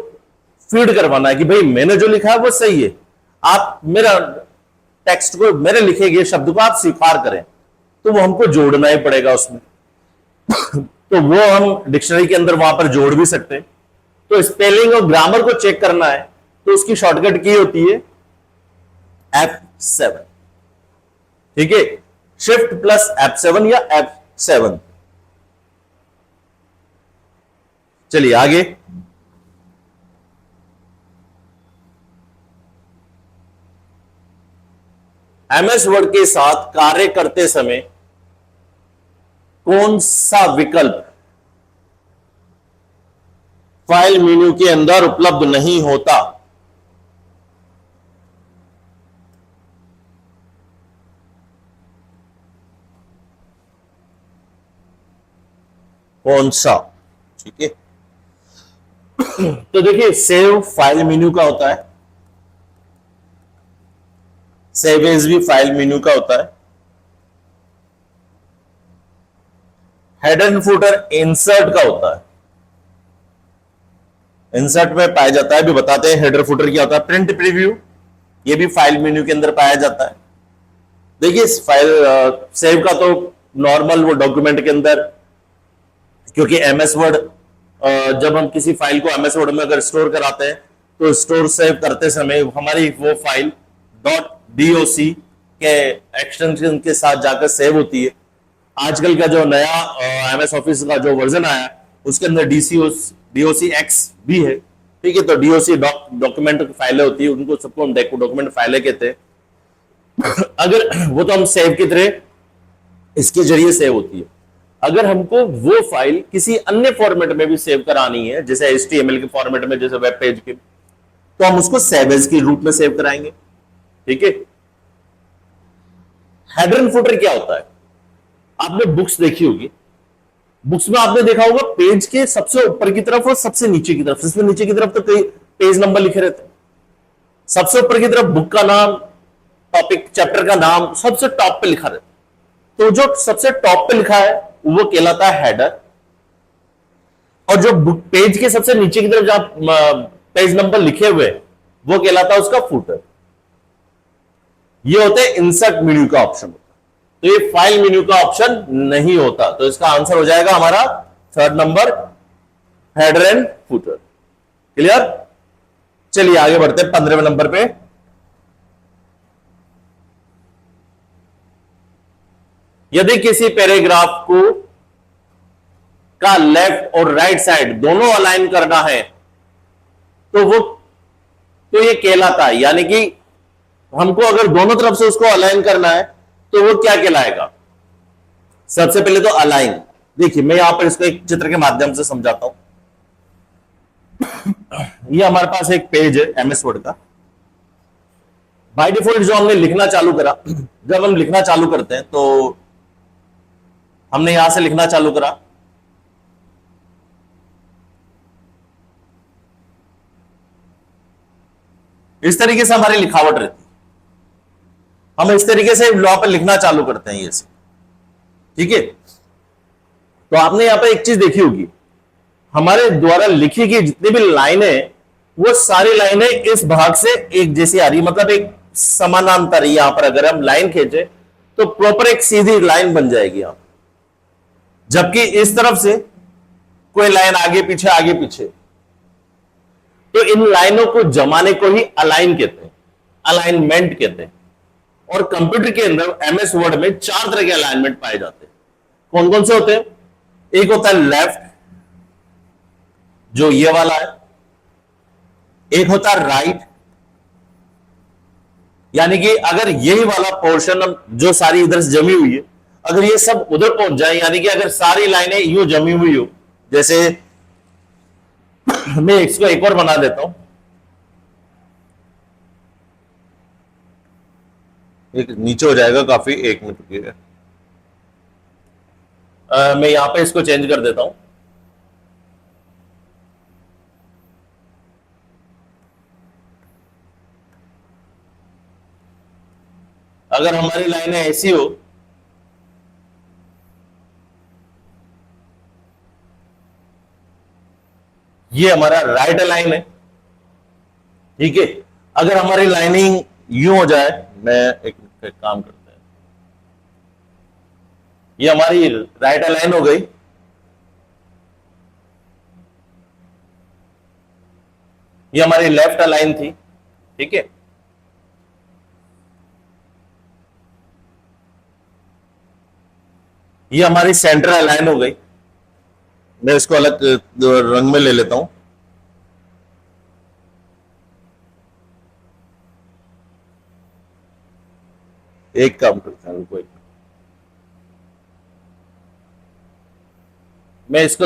फीड करवाना है कि भाई मैंने जो लिखा है वो सही है, आप मेरा टेक्स्ट को, मेरे लिखे गए शब्द को आप स्वीकार करें, तो वो हमको जोड़ना ही पड़ेगा उसमें। तो वो हम डिक्शनरी के अंदर वहां पर जोड़ भी सकते हैं। तो स्पेलिंग और ग्रामर को चेक करना है तो उसकी शॉर्टकट की होती है F7। ठीक है, शिफ्ट प्लस F7 या F7। चलिए आगे। MS वर्ड के साथ कार्य करते समय कौन सा विकल्प फाइल मेन्यू के अंदर उपलब्ध नहीं होता? कौन सा? ठीक है, तो देखिए सेव फाइल मेन्यू का होता है, सेव एज भी फाइल मेन्यू का होता है, हेडर एंड फुटर इंसर्ट का होता है, इंसर्ट में पाया जाता है। भी बताते हैं हेडर फुटर क्या होता है। प्रिंट प्रीव्यू ये भी फाइल मेन्यू के अंदर पाया जाता है। देखिए फाइल सेव का तो नॉर्मल वो डॉक्यूमेंट के अंदर, क्योंकि MS वर्ड जब हम किसी फाइल को MS वर्ड में अगर स्टोर कराते हैं तो स्टोर सेव करते समय हमारी वो फाइल .doc के एक्सटेंशन के साथ जाकर सेव होती है। आजकल का जो नया MS ऑफिस का जो वर्जन आया उसके अंदर DOCX भी है। ठीक है, तो DOC डॉक्यूमेंट फाइलें होती है, उनको सबको हम डॉक्यूमेंट फाइलें कहते हैं। अगर वो तो हम सेव की तरह इसके जरिए सेव होती है। अगर हमको वो फाइल किसी अन्य फॉर्मेट में भी सेव करानी है, जैसे HTML के फॉर्मेट में, जैसे वेब पेज के, तो हम उसको सेव एज के रूप में सेव कराएंगे। ठीक है, हेडर एंड फुटर क्या होता है? आपने बुक्स देखी होगी, बुक्स में आपने देखा होगा पेज के सबसे ऊपर की तरफ और सबसे नीचे की तरफ, सबसे नीचे की तरफ तो कई पेज नंबर लिखे रहते हैं, सबसे ऊपर की तरफ बुक का नाम, टॉपिक, चैप्टर का नाम सबसे टॉप पे लिखा रहता है। तो जो सबसे टॉप पे लिखा है वो कहलाता है हेडर, और जो बुक पेज के सबसे नीचे की तरफ जहां पेज नंबर लिखे हुए वो कहलाता है उसका फुटर। ये होते हैं इंसर्ट मेन्यू का ऑप्शन होता है, तो ये फाइल मेन्यू का ऑप्शन नहीं होता। तो इसका आंसर हो जाएगा हमारा third number, header and footer. Clear? चलिए आगे बढ़ते हैं 15वें नंबर पे। यदि किसी पैराग्राफ को का लेफ्ट और राइट साइड दोनों अलाइन करना है तो ये कहलाता है, यानी कि हमको अगर दोनों तरफ से उसको अलाइन करना है तो वो क्या कहलाएगा? सबसे पहले तो अलाइन। देखिए मैं यहां पर इसको एक चित्र के माध्यम से समझाता हूं। ये हमारे पास एक पेज है MS वर्ड का। बाय डिफॉल्ट जो हमने लिखना चालू करा, जब हम लिखना चालू करते हैं तो हमने यहां से लिखना चालू करा, इस तरीके से हमारी लिखावट रहती है। हम इस तरीके से वहां पर लिखना चालू करते हैं ये से। ठीक है, तो आपने यहां पर एक चीज देखी होगी, हमारे द्वारा लिखी गई जितनी भी लाइनें, वो सारी लाइनें इस भाग से एक जैसी आ रही, मतलब एक समानांतर। यहां पर अगर हम लाइन खींचे तो प्रॉपर एक सीधी लाइन बन जाएगी यहां, जबकि इस तरफ से कोई लाइन आगे पीछे आगे पीछे, तो इन लाइनों को जमाने को ही अलाइन कहते हैं, अलाइनमेंट कहते हैं। और कंप्यूटर के अंदर MS वर्ड में 4 तरह के अलाइनमेंट पाए जाते हैं। कौन कौन से होते हैं? एक होता है लेफ्ट, जो ये वाला है। एक होता है राइट, यानी कि अगर यही वाला पोर्शन जो सारी इधर से जमी हुई है, अगर ये सब उधर पहुंच जाए, यानी कि अगर सारी लाइनें यूं जमी हुई हो, जैसे मैं इसको एक और बना देता हूं, एक नीचे हो जाएगा काफी, 1 मिनट रुकिएगा, मैं यहां पे इसको चेंज कर देता हूं। अगर हमारी लाइनें ऐसी हो, ये हमारा राइट लाइन है, ठीक है। अगर हमारी लाइनिंग यूं हो जाए, मैं एक काम करते हैं, ये हमारी राइट लाइन हो गई, ये हमारी लेफ्ट लाइन थी, ठीक है। ये हमारी सेंट्रल लाइन हो गई, मैं इसको अलग रंग में ले लेता हूं। एक काम करता हूं, कोई मैं इसको,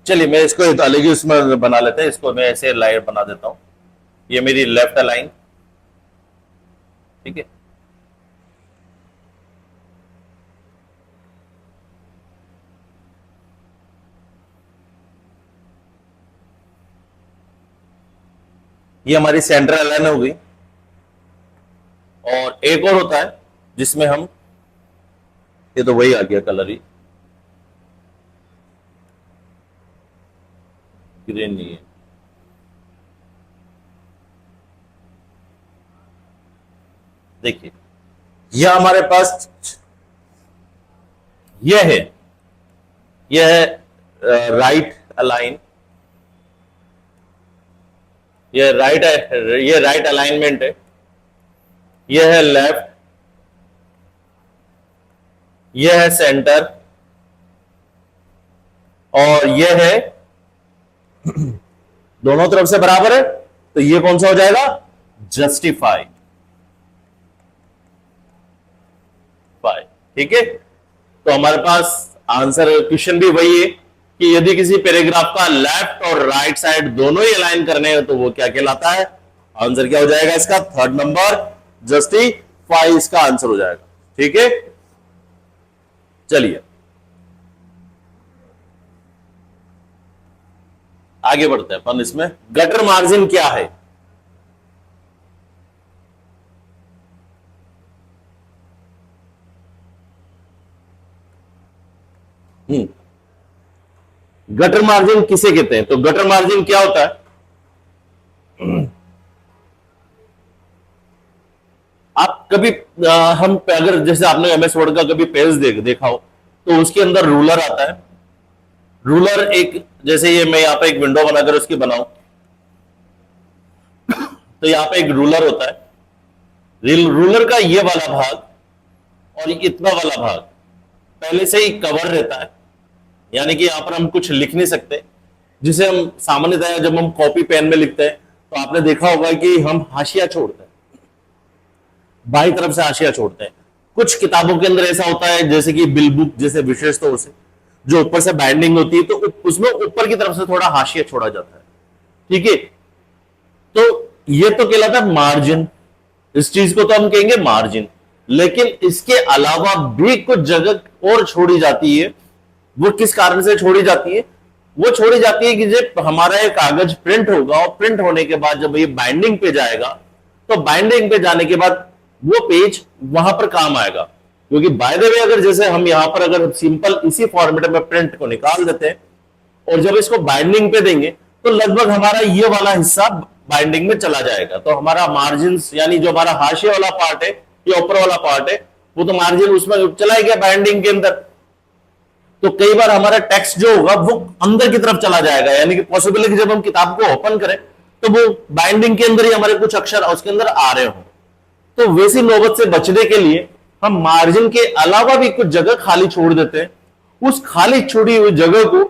चलिए मैं इसको अलग ही उसमें बना लेते हैं, इसको मैं ऐसे लाइन बना देता हूं, ये मेरी लेफ्ट लाइन, ठीक है। ये हमारी सेंट्रल लाइन हो गई। और एक और होता है जिसमें हम, ये तो वही आ गया कलर ही, ग्रीन नहीं है, देखिए यह हमारे पास यह है, यह है राइट अलाइन, ये राइट अलाइनमेंट है, यह है लेफ्ट, यह है सेंटर, और यह है दोनों तरफ से बराबर है, तो ये कौन सा हो जाएगा, जस्टिफाई, ठीक है। तो हमारे पास आंसर क्वेश्चन भी वही है कि यदि किसी पैराग्राफ का लेफ्ट और राइट साइड दोनों ही अलाइन करने हैं तो वो क्या कहलाता है, आंसर क्या हो जाएगा इसका, 3rd नंबर, जस्टिफाई इसका आंसर हो जाएगा, ठीक है। चलिए आगे बढ़ते हैं अपन, इसमें गटर मार्जिन क्या है। गटर मार्जिन किसे कहते हैं, तो गटर मार्जिन क्या होता है, आप कभी हम अगर जैसे आपने एमएस वर्ड का कभी पेज देखा हो, तो उसके अंदर रूलर आता है, रूलर एक, जैसे ये मैं यहां पे एक विंडो बनाकर उसकी बनाऊं, तो यहां पे एक रूलर होता है, रूलर का ये वाला भाग और इतना वाला भाग पहले से ही कवर रहता है, यानी कि यहां पर हम कुछ लिख नहीं सकते, जिसे हम सामान्यतः जब हम कॉपी पेन में लिखते हैं तो आपने देखा होगा कि हम हाशिया छोड़ते हैं, बाई तरफ से हाशिया छोड़ते हैं। कुछ किताबों के अंदर ऐसा होता है, जैसे कि बिल बुक जैसे विशेष तौर से जो ऊपर से बाइंडिंग होती है, तो उसमें ऊपर की तरफ से थोड़ा हाशिया छोड़ा जाता है, ठीक है। तो ये तो कहलाता है मार्जिन, इस चीज को तो हम कहेंगे मार्जिन, लेकिन इसके अलावा भी कुछ जगह और छोड़ी जाती है। वो किस कारण से छोड़ी जाती है, वो छोड़ी जाती है कि जब हमारा एक कागज प्रिंट होगा और प्रिंट होने के बाद जब ये बाइंडिंग पे जाएगा, तो बाइंडिंग पे जाने के बाद वो पेज वहां पर काम आएगा, क्योंकि बाय द वे अगर जैसे हम यहां पर अगर सिंपल इसी फॉर्मेट में प्रिंट को निकाल देते हैं और जब इसको बाइंडिंग पे देंगे तो लगभग हमारा ये वाला हिस्सा बाइंडिंग में चला जाएगा, तो हमारा मार्जिन यानी जो हमारा हाशिया वाला पार्ट है या ऊपर वाला पार्ट है वो तो मार्जिन उसमें चला गया बाइंडिंग के अंदर। तो कई बार हमारा टेक्स्ट जो होगा वो अंदर की तरफ चला जाएगा, यानी कि पॉसिबल है कि जब हम किताब को ओपन करें तो वो बाइंडिंग के अंदर ही हमारे कुछ अक्षर उसके अंदर आ रहे हो। तो वैसी नौबत से बचने के लिए हम मार्जिन के अलावा भी कुछ जगह खाली छोड़ देते हैं, उस खाली छोड़ी हुई जगह को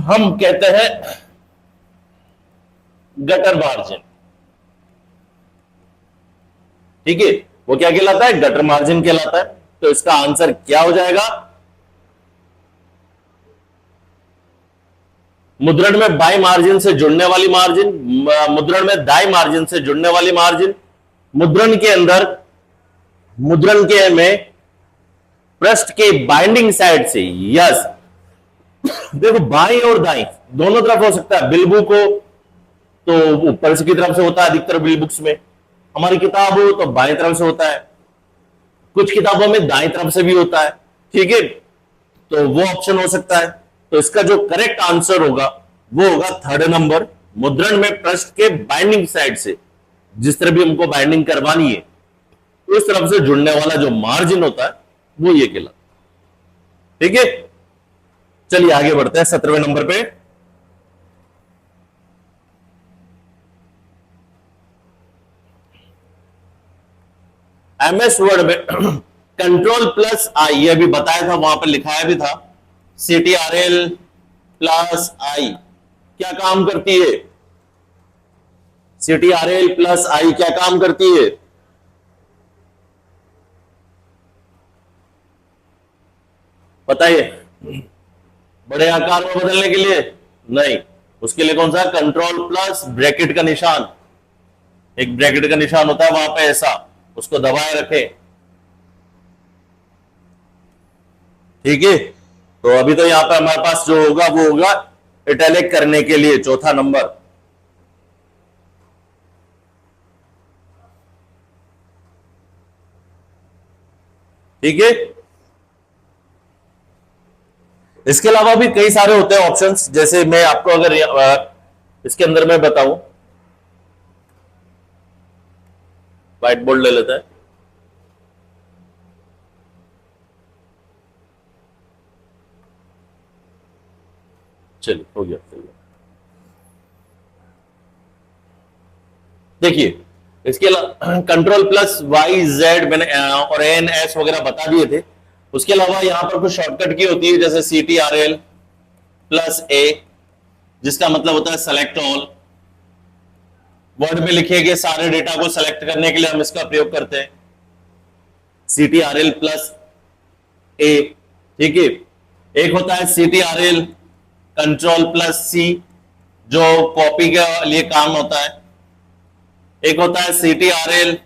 हम कहते हैं गटर मार्जिन। ठीक है, वो क्या कहलाता है? गटर मार्जिन कहलाता है। तो इसका आंसर क्या हो जाएगा? मुद्रण में बाई मार्जिन से जुड़ने वाली मार्जिन, मुद्रण में दाई मार्जिन से जुड़ने वाली मार्जिन, मुद्रण के अंदर, मुद्रण के में पृष्ठ के बाइंडिंग साइड से। यस, देखो बाई और दाई दोनों तरफ हो सकता है। बिल बुक हो तो ऊपर की तरफ से होता है अधिकतर बिल बुक्स में, हमारी किताब हो तो बाएं तरफ से होता है, कुछ किताबों में दाएं तरफ से भी होता है। ठीक है, तो वो ऑप्शन हो सकता है। तो इसका जो करेक्ट आंसर होगा वो होगा थर्ड नंबर, मुद्रण में पृष्ठ के बाइंडिंग साइड से, जिस तरह भी हमको बाइंडिंग करवानी है उस तरफ से जुड़ने वाला जो मार्जिन होता है वो ये कहलाता है। ठीक है, चलिए आगे बढ़ते हैं 17वें नंबर पे। एमएस वर्ड में कंट्रोल प्लस आई, ये भी बताया था, वहां पर लिखाया भी था, CTRL प्लस आई क्या काम करती है? CTRL प्लस आई क्या काम करती है? बताइए। बड़े आकार में बदलने के लिए नहीं, उसके लिए कौन सा? कंट्रोल प्लस ब्रैकेट का निशान, एक ब्रैकेट का निशान होता है वहां पे ऐसा, उसको दबाए रखे। ठीक है, तो अभी तो यहां पे हमारे पास जो होगा वो होगा इटैलिक करने के लिए चौथा नंबर। ठीक है, इसके अलावा भी कई सारे होते हैं ऑप्शंस, जैसे मैं आपको अगर इसके अंदर मैं बताऊं, व्हाइट बोर्ड ले लेता है। चलिए हो गया। देखिए इसके अलावा कंट्रोल प्लस वाई जेड मैंने और एन एस वगैरह बता दिए थे। उसके अलावा यहां पर कुछ शॉर्टकट की होती है, जैसे CTRL प्लस ए, जिसका मतलब होता है सेलेक्ट ऑल। वर्ड में लिखे गए सारे डेटा को सेलेक्ट करने के लिए हम इसका प्रयोग करते हैं, CTRL प्लस ए। ठीक है, एक होता है CTRL कंट्रोल प्लस सी, जो कॉपी के लिए काम होता है। एक होता है CTRL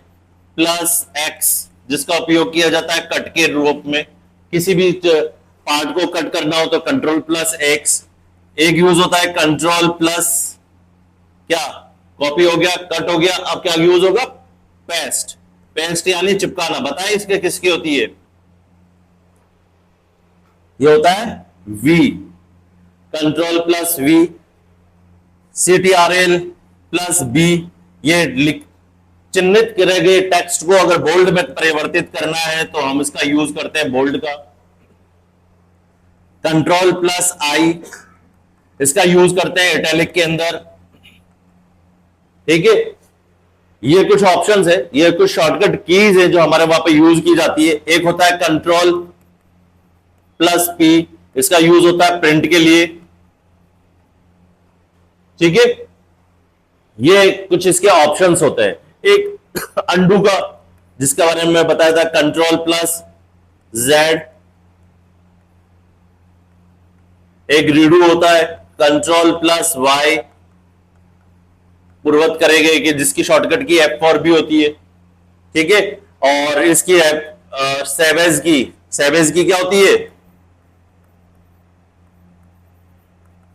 प्लस एक्स, जिसका उपयोग किया जाता है कट के रूप में, किसी भी पार्ट को कट करना हो तो कंट्रोल प्लस एक्स। एक यूज होता है कंट्रोल प्लस क्या, कॉपी हो गया, कट हो गया, अब क्या यूज होगा? पेस्ट। पेस्ट यानी चिपकाना। बताएं इसके किसकी होती है? ये होता है V, control plus V। CTRL plus B, ये चिन्हित करे गए टेक्स्ट को अगर बोल्ड में परिवर्तित करना है तो हम इसका यूज करते हैं बोल्ड का। कंट्रोल प्लस आई, इसका यूज करते हैं इटैलिक के अंदर। ठीक है, ये कुछ ऑप्शंस है, ये कुछ शॉर्टकट कीज है जो हमारे वहां पे यूज की जाती है। एक होता है कंट्रोल प्लस पी, इसका यूज होता है प्रिंट के लिए। ठीक है, ये कुछ इसके ऑप्शंस होते हैं। एक अंडू का, जिसके बारे में मैं बताया था, कंट्रोल प्लस जेड। एक रीडू होता है कंट्रोल प्लस वाई, पूर्वत करेंगे कि जिसकी शॉर्टकट की F4 भी होती है। ठीक है, और इसकी सेवेज की क्या होती है?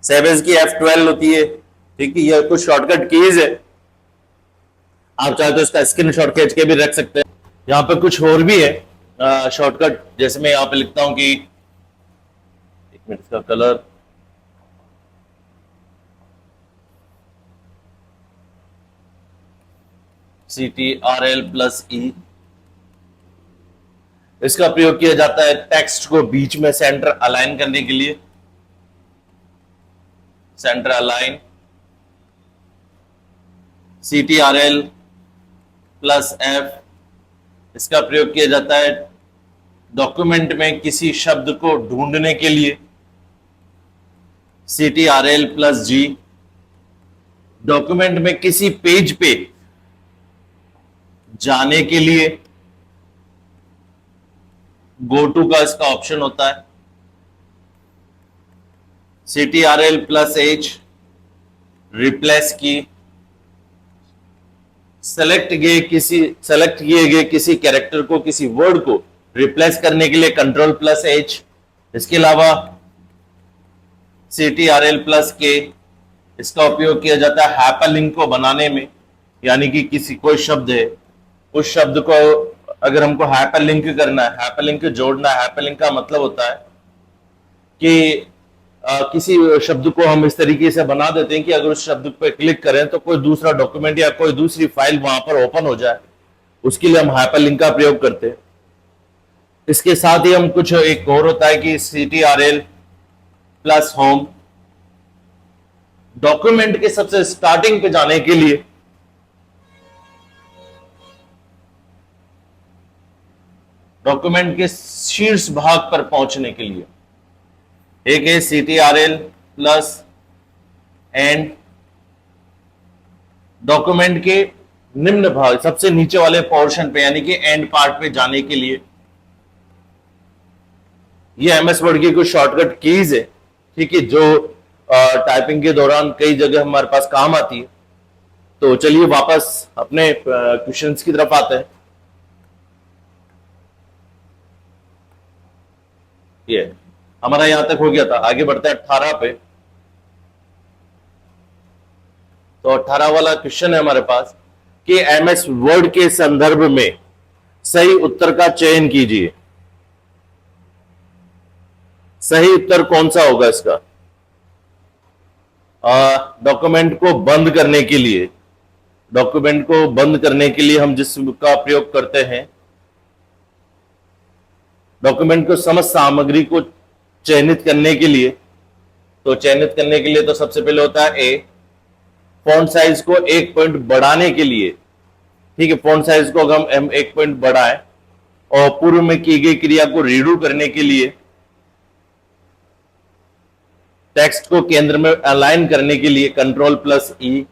सेवेज की F12 होती है। ठीक है, ये कुछ शॉर्टकट कीज है, आप चाहे तो इसका स्क्रीनशॉट खींच के भी रख सकते हैं। यहां पे कुछ और भी है शॉर्टकट, जैसे मैं यहां पे लिखता हूं कि, एक मिनट, इसका कलर, CTRL प्लस ई, इसका प्रयोग किया जाता है टेक्स्ट को बीच में सेंटर अलाइन करने के लिए। Centre align. CTRL plus F, इसका प्रयोग किया जाता है डॉक्यूमेंट में किसी शब्द को ढूंढने के लिए। CTRL प्लस G, डॉक्यूमेंट में किसी पेज पे जाने के लिए गो टू का इसका ऑप्शन होता है, CTRL प्लस H रिप्लेस की, सेलेक्ट किए गए किसी कैरेक्टर को, किसी वर्ड को रिप्लेस करने के लिए कंट्रोल प्लस H। इसके अलावा CTRL प्लस K, इसका उपयोग किया जाता है हाइपरलिंक को बनाने में, यानी कि किसी कोई शब्द है, उस शब्द को अगर हमको हाइपरलिंक करना है, हाइपरलिंक जोड़ना है। हाइपरलिंक का मतलब होता है कि किसी शब्द को हम इस तरीके से बना देते हैं कि अगर उस शब्द पर क्लिक करें तो कोई दूसरा डॉक्यूमेंट या कोई दूसरी फाइल वहां पर ओपन हो जाए, उसके लिए हम हाइपरलिंक का प्रयोग करते हैं। इसके साथ ही हम कुछ एक और होता है कि CTRL प्लस होम, डॉक्यूमेंट के सबसे स्टार्टिंग पे जाने के लिए डॉक्यूमेंट के शीर्ष भाग पर पहुंचने के लिए एक है CTRL प्लस एंड, डॉक्यूमेंट के निम्न भाग सबसे नीचे वाले पोर्शन पे यानी कि एंड पार्ट पे जाने के लिए। ये MS वर्ड की कुछ शॉर्टकट कीज है, ठीक है, जो टाइपिंग के दौरान कई जगह हमारे पास काम आती है। तो चलिए वापस अपने क्वेश्चंस की तरफ आते हैं। ये हमारा यहां तक हो गया था, आगे बढ़ते हैं 18 पे। तो 18 वाला क्वेश्चन है हमारे पास कि MS वर्ड के संदर्भ में सही उत्तर का चयन कीजिए। सही उत्तर कौन सा होगा इसका? डॉक्यूमेंट को बंद करने के लिए, डॉक्यूमेंट को बंद करने के लिए हम जिसका प्रयोग करते हैं, डॉक्यूमेंट को समस्त सामग्री को चयनित करने के लिए, तो चयनित करने के लिए तो सबसे पहले होता है ए, फॉन्ट साइज को 1 पॉइंट बढ़ाने के लिए, ठीक है, फॉन्ट साइज को अगर हम 1 पॉइंट बढ़ाएं, और पूर्व में की गई क्रिया को रीडू करने के लिए, टेक्स्ट को केंद्र में अलाइन करने के लिए कंट्रोल प्लस ई,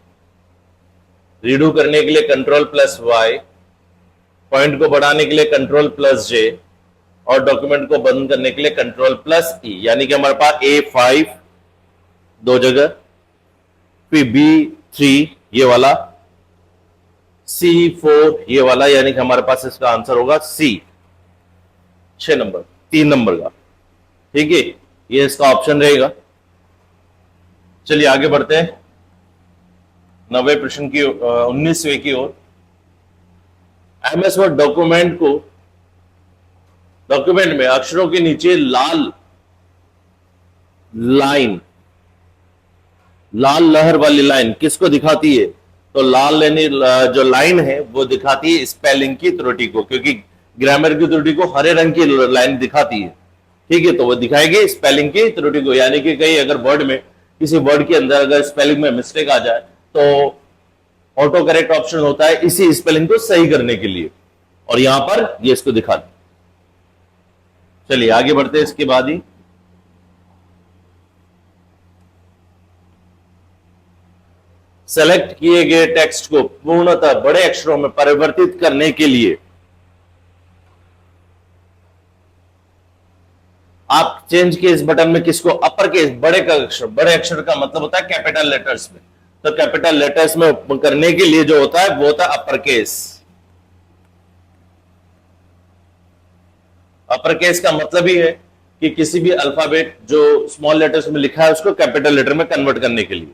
रीडू करने के लिए कंट्रोल प्लस वाई, पॉइंट को बढ़ाने के लिए कंट्रोल प्लस जे, और डॉक्यूमेंट को बंद करने के लिए कंट्रोल प्लस ई। यानी कि हमारे पास A5 दो जगह, फिर B3 ये वाला, C4 ये वाला, यानी कि हमारे पास इसका आंसर होगा C 6 नंबर 3 नंबर का, ठीक है, ये इसका ऑप्शन रहेगा। चलिए आगे बढ़ते हैं 90वें प्रश्न की 19वें की ओर। MS वर्ड डॉक्यूमेंट को, डॉक्यूमेंट में अक्षरों के नीचे लाल लाइन, लाल लहर वाली लाइन किसको दिखाती है? तो लाल यानी जो लाइन है वो दिखाती है स्पेलिंग की त्रुटि को, क्योंकि ग्रामर की त्रुटि को हरे रंग की लाइन दिखाती है, ठीक है, तो वो दिखाएगी स्पेलिंग की त्रुटि को। यानी कि कहीं अगर वर्ड में, किसी वर्ड के अंदर अगर स्पेलिंग में मिस्टेक आ जाए तो ऑटो करेक्ट ऑप्शन होता है इसी स्पेलिंग को सही करने के लिए, और यहां पर ये इसको दिखाती। चलिए आगे बढ़ते हैं इसके बाद ही। सेलेक्ट किए गए टेक्स्ट को पूर्णतः बड़े अक्षरों में परिवर्तित करने के लिए आप चेंज के इस बटन में किसको, अपर केस, बड़े का अक्षर, बड़े अक्षर का मतलब होता है कैपिटल लेटर्स में, तो कैपिटल लेटर्स में करने के लिए जो होता है वो होता है अपर केस। अपर केस का मतलब ही है कि किसी भी अल्फाबेट जो स्मॉल लेटर्स में लिखा है उसको कैपिटल लेटर में कन्वर्ट करने के लिए।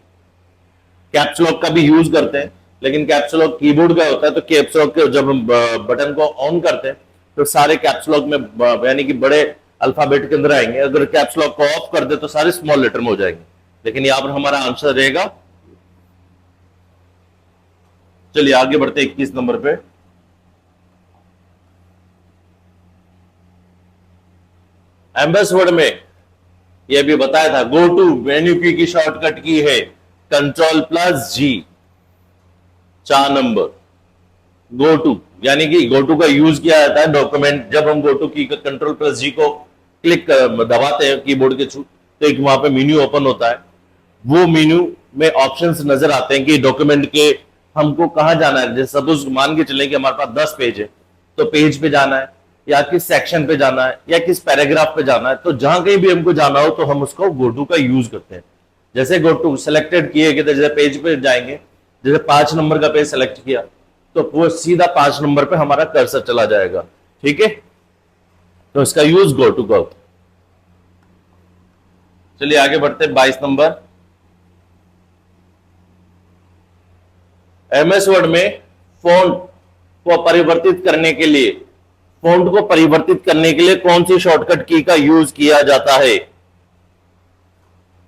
कैप्स लॉक का भी यूज करते हैं, लेकिन कैप्स लॉक कीबोर्ड का होता है, तो कैप्स लॉक के जब हम बटन को ऑन करते हैं तो सारे कैप्स लॉक में यानी कि बड़े अल्फाबेट के अंदर आएंगे। अगर कैप्स लॉक को ऑफ कर दे तो सारे स्मॉल लेटर में हो जाएंगे, लेकिन यहां पर हमारा आंसर रहेगा। चलिए आगे बढ़ते 21 नंबर पे। एमएस वर्ड में यह भी बताया था, गो टू मेन्यू की शॉर्टकट की है control plus G, 4 number. Go to यानी कि गो टू का यूज किया जाता है डॉक्यूमेंट, जब हम गो टू की कंट्रोल प्लस जी को क्लिक दबाते हैं कीबोर्ड के थ्रू तो एक वहां पे मेन्यू ओपन होता है। वो मेन्यू में ऑप्शंस नजर आते हैं कि डॉक्यूमेंट के हमको कहाँ जाना है, जैसे सपोज मान के चले कि हमारे पास 10 पेज है, तो पेज पे जाना है या किस सेक्शन पे जाना है या किस पैराग्राफ पे जाना है, तो जहां कहीं भी हमको जाना हो तो हम उसको गो टू का यूज करते हैं। जैसे गो टू सेलेक्टेड किए गए, जैसे पेज पे जाएंगे, जैसे 5 नंबर का पेज सेलेक्ट किया तो वो सीधा 5 नंबर पे हमारा कर्सर चला जाएगा। ठीक है, तो इसका यूज गो टू का होता है। चलिए आगे बढ़ते हैं। 22 नंबर, एमएस वर्ड में फॉन्ट को परिवर्तित करने के लिए, फॉन्ट को परिवर्तित करने के लिए कौन सी शॉर्टकट की का यूज किया जाता है?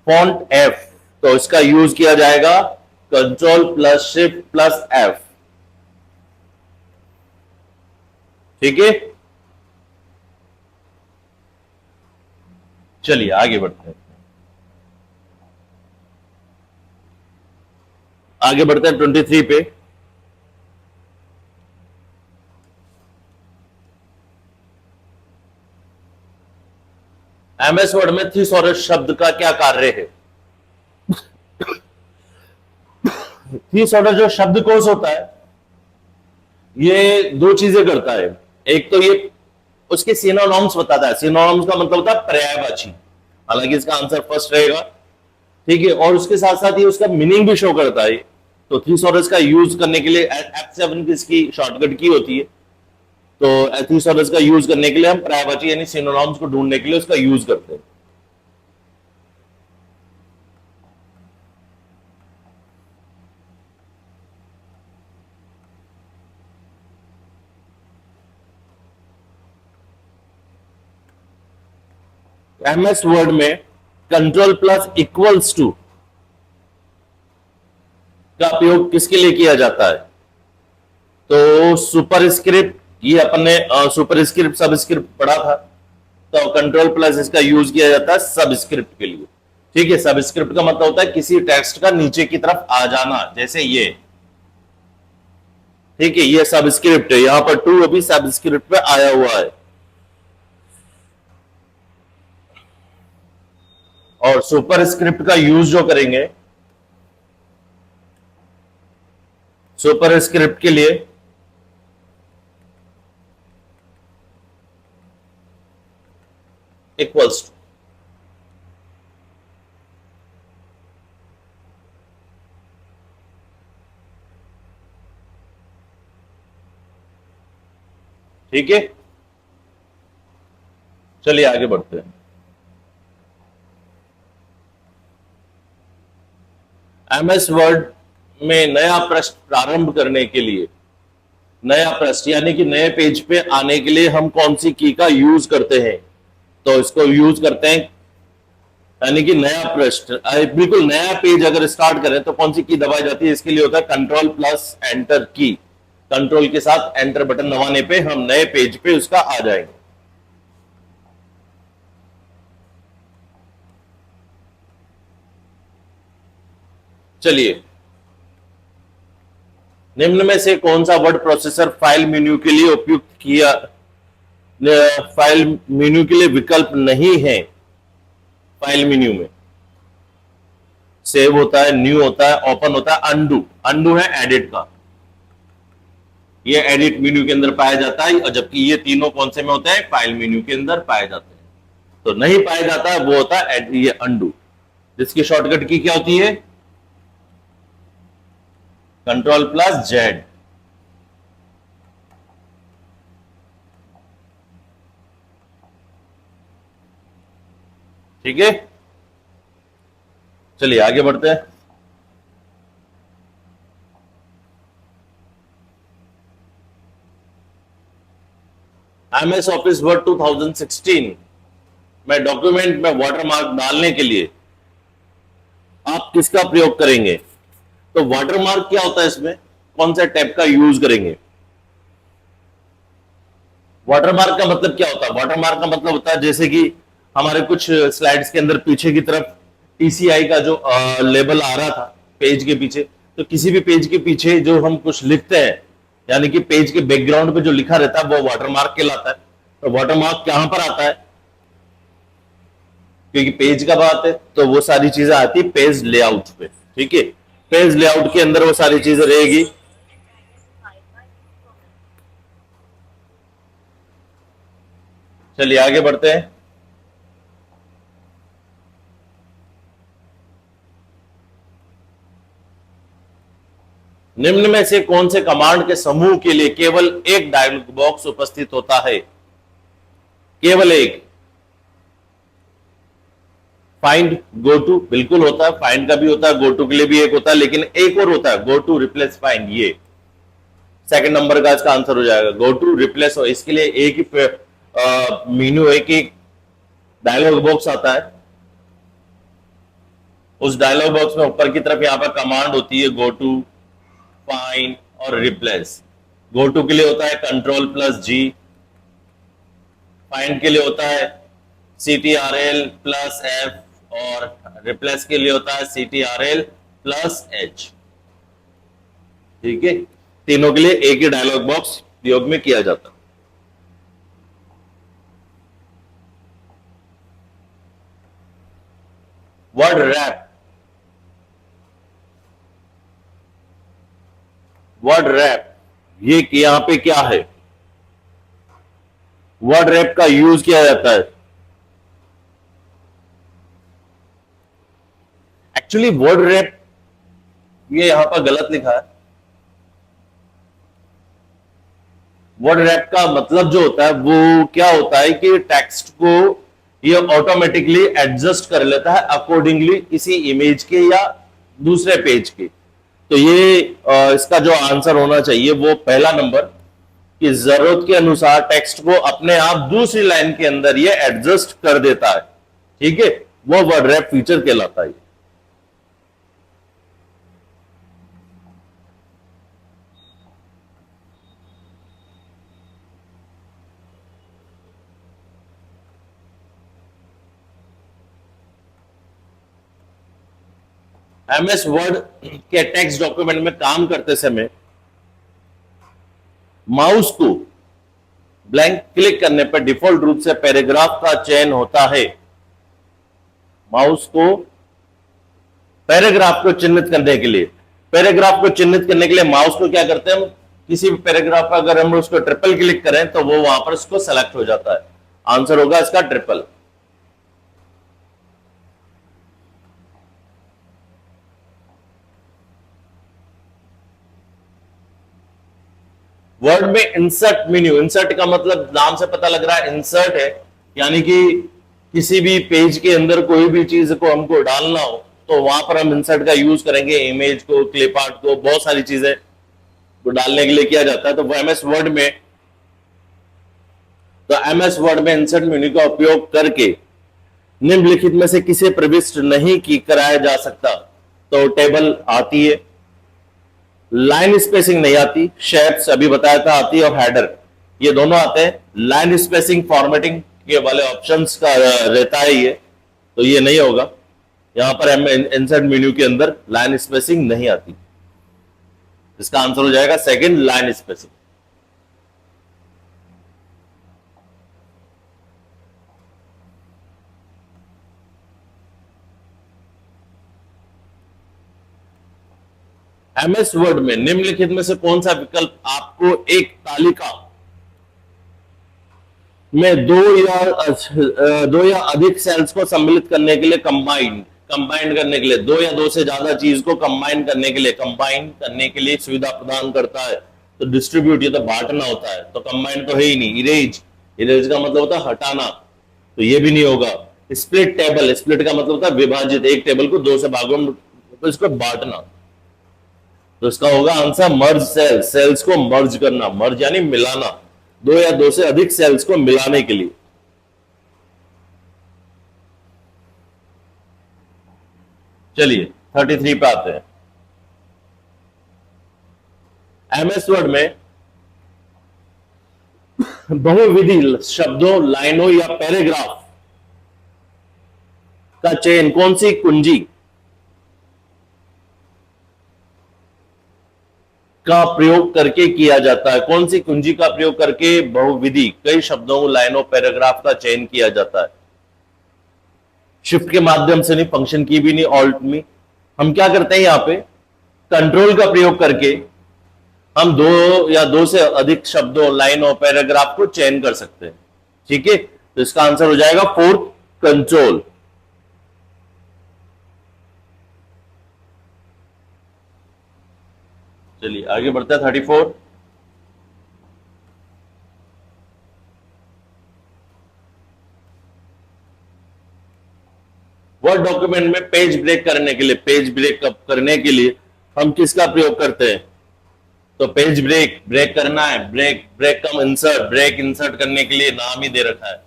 फॉन्ट एफ, तो इसका यूज किया जाएगा control plus shift plus F. ठीक है, चलिए आगे बढ़ते हैं। आगे बढ़ते हैं 23 पे। एमएस वर्ड में थिसॉरस शब्द का क्या कार्य है? थिसॉरस जो शब्दकोश होता है ये दो चीजें करता है। एक तो ये उसके सिनोनिम्स बताता है, सिनोनिम्स का मतलब होता है पर्यायवाची, हालांकि इसका आंसर फर्स्ट रहेगा। ठीक है, और उसके साथ साथ ये उसका मीनिंग भी शो करता है। तो थिसॉरस का यूज करने के लिए F7 की इसकी शॉर्टकट की होती है, तो थिसॉरस का यूज करने के लिए हम पर्यायवाची यानी सिनोनिम्स को ढूंढने के लिए उसका यूज करते हैं। एमएस वर्ड में कंट्रोल प्लस इक्वल्स टू का प्रयोग किसके लिए किया जाता है? तो सुपरस्क्रिप्ट, ये अपने सुपरस्क्रिप्ट सबस्क्रिप्ट पढ़ा था, तो कंट्रोल प्लस इसका यूज किया जाता है सबस्क्रिप्ट के लिए। ठीक है, सबस्क्रिप्ट का मतलब होता है किसी टेक्स्ट का नीचे की तरफ आ जाना, जैसे ये। ठीक है, ये सबस्क्रिप्ट है, यहां पर टू अभी सबस्क्रिप्ट पे आया हुआ है। और सुपरस्क्रिप्ट का यूज जो करेंगे सुपरस्क्रिप्ट के लिए इक्वल्स टू, ठीक है। चलिए आगे बढ़ते हैं। एमएस वर्ड में नया पृष्ठ प्रारंभ करने के लिए, नया पृष्ठ यानी कि नए पेज पे आने के लिए हम कौन सी की का यूज करते हैं? तो इसको यूज करते हैं यानी कि नया पृष्ठ, बिल्कुल नया पेज अगर स्टार्ट करें तो कौन सी की दबाई जाती है? इसके लिए होता है कंट्रोल प्लस एंटर की। कंट्रोल के साथ एंटर बटन दबाने पे हम नए पेज पे उसका आ जाएंगे। चलिए, निम्न में से कौन सा वर्ड प्रोसेसर फाइल मेन्यू के लिए उपयुक्त किया, फाइल मेन्यू के लिए विकल्प नहीं है? फाइल मेन्यू में सेव होता है, न्यू होता है, ओपन होता है, अनडू। अनडू है एडिट का, ये एडिट मेन्यू के अंदर पाया जाता है, और जबकि ये तीनों कौन से में होते हैं? फाइल मेन्यू के अंदर पाए जाते हैं। तो नहीं पाया जाता है वो होता है ये अनडू, जिसकी शॉर्टकट की क्या होती है? Control plus Z. ठीक है, चलिए आगे बढ़ते हैं। एमएस ऑफिस वर्ड 2016 में डॉक्यूमेंट में वाटरमार्क डालने के लिए आप किसका प्रयोग करेंगे? तो वाटरमार्क क्या होता है, इसमें कौन सा टैब का यूज करेंगे? वाटरमार्क का मतलब क्या होता है? वाटरमार्क का मतलब होता है जैसे कि हमारे कुछ स्लाइड्स के अंदर पीछे की तरफ टीसीआई का जो लेबल आ रहा था पेज के पीछे, तो किसी भी पेज के पीछे जो हम कुछ लिखते हैं यानी कि पेज के बैकग्राउंड पे जो लिखा रहता है वो वाटरमार्क कहलाता है। तो वाटरमार्क कहां पर आता है? क्योंकि पेज का बात है तो वो सारी चीजें आती है पेज लेआउट पे। ठीक है, पेज लेआउट के अंदर वो सारी चीजें रहेगी। चलिए आगे बढ़ते हैं। निम्न में से कौन से कमांड के समूह के लिए केवल एक डायलॉग बॉक्स उपस्थित होता है? केवल एक। फाइंड, गो टू बिल्कुल होता है, फाइंड का भी होता है, गो टू के लिए भी एक होता है, लेकिन एक और होता है, गो टू रिप्लेस फाइंड। ये सेकंड नंबर का इसका आंसर हो जाएगा, गो टू रिप्लेस। हो इसके लिए एक ही मेन्यू, एक ही डायलॉग बॉक्स आता है। उस डायलॉग बॉक्स में ऊपर की तरफ यहां पर कमांड होती है, गो टू, फाइंड और रिप्लेस। गो टू के लिए होता है Ctrl+G, फाइंड के लिए होता है Ctrl+F और रिप्लेस के लिए होता है Ctrl+H। ठीक है, तीनों के लिए एक ही डायलॉग बॉक्स प्रयोग में किया जाता है। वर्ड रैप, वर्ड रैप ये यहां पे क्या है? वर्ड रैप का यूज किया जाता है। एक्चुअली वर्ड रैप ये यहां पर गलत लिखा है। वर्ड रैप का मतलब जो होता है वो क्या होता है कि टेक्स्ट को ये ऑटोमेटिकली एडजस्ट कर लेता है अकॉर्डिंगली किसी इमेज के या दूसरे पेज के। तो ये इसका जो आंसर होना चाहिए वो पहला नंबर, कि जरूरत के अनुसार टेक्स्ट को अपने आप दूसरी लाइन के अंदर ये एडजस्ट कर देता है। ठीक है, वो वर्ड रैप फीचर कहलाता है। एमएस वर्ड के टेक्स्ट डॉक्यूमेंट में काम करते समय माउस को ब्लैंक क्लिक करने पर डिफॉल्ट रूप से पैराग्राफ का चयन होता है। माउस को पैराग्राफ को चिन्हित करने के लिए, पैराग्राफ को चिन्हित करने के लिए माउस को क्या करते हैं हम, किसी भी पैराग्राफ पर अगर हम उसको ट्रिपल क्लिक करें तो वो वहां पर उसको सेलेक्ट हो जाता है। आंसर होगा इसका ट्रिपल। वर्ड में इंसर्ट मेन्यू, इंसर्ट का मतलब नाम से पता लग रहा है इंसर्ट है, यानी कि किसी भी पेज के अंदर कोई भी चीज को हमको डालना हो तो वहां पर हम इंसर्ट का यूज करेंगे। इमेज को, क्लिप आर्ट को, बहुत सारी चीजें को डालने के लिए किया जाता है। तो वो एमएस वर्ड में, तो एमएस वर्ड में इंसर्ट मेन्यू का उपयोग करके निम्नलिखित में से किसे प्रविष्ट नहीं की कराया जा सकता? तो टेबल आती है, लाइन स्पेसिंग नहीं आती, शेप्स अभी बताया था आती है, और हेडर, ये दोनों आते हैं। लाइन स्पेसिंग फॉर्मेटिंग के वाले ऑप्शंस का रहता है ये, तो ये नहीं होगा। यहां पर इंसर्ट मेन्यू के अंदर लाइन स्पेसिंग नहीं आती। इसका आंसर हो जाएगा second, line spacing. MS word में निम्नलिखित में से कौन सा विकल्प आपको एक तालिका में दो या अधिक सेल्स को सम्मिलित करने के लिए कंबाइन करने के लिए, दो या दो से ज्यादा चीज को कंबाइन करने के लिए सुविधा प्रदान करता है? तो डिस्ट्रीब्यूट, ये तो बांटना होता है, तो कंबाइन तो है ही नहीं। इरेज का मतलब होता है हटाना, तो ये भी नहीं होगा। स्प्लिट टेबल, स्प्लिट का मतलब होता है विभाजित, एक टेबल को दो से भागों में, तो इसको बांटना। तो इसका होगा आंसर मर्ज सेल्स, सेल्स को मर्ज करना, मर्ज यानी मिलाना, दो या दो से अधिक सेल्स को मिलाने के लिए। चलिए 33 पे आते हैं। एमएस वर्ड में बहुविधि शब्दों, लाइनों या पैराग्राफ का चयन कौन सी कुंजी का प्रयोग करके किया जाता है? कौन सी कुंजी का प्रयोग करके बहुविधि कई शब्दों, लाइनों, पैराग्राफ का चयन किया जाता है? शिफ्ट के माध्यम से नहीं, फंक्शन की भी नहीं, ऑल्ट में। हम क्या करते हैं यहां पे, कंट्रोल का प्रयोग करके हम दो या दो से अधिक शब्दों, लाइनों, पैराग्राफ को चयन कर सकते हैं। ठीक है, तो इसका आंसर हो जाएगा फोर्थ, कंट्रोल। चलिए आगे बढ़ता है 34। वर्ड डॉक्यूमेंट में पेज ब्रेक करने के लिए, पेज ब्रेक करने के लिए हम किसका प्रयोग करते हैं? तो पेज ब्रेक, ब्रेक करना है, ब्रेक, ब्रेक कम इंसर्ट, ब्रेक इंसर्ट करने के लिए नाम ही दे रखा है,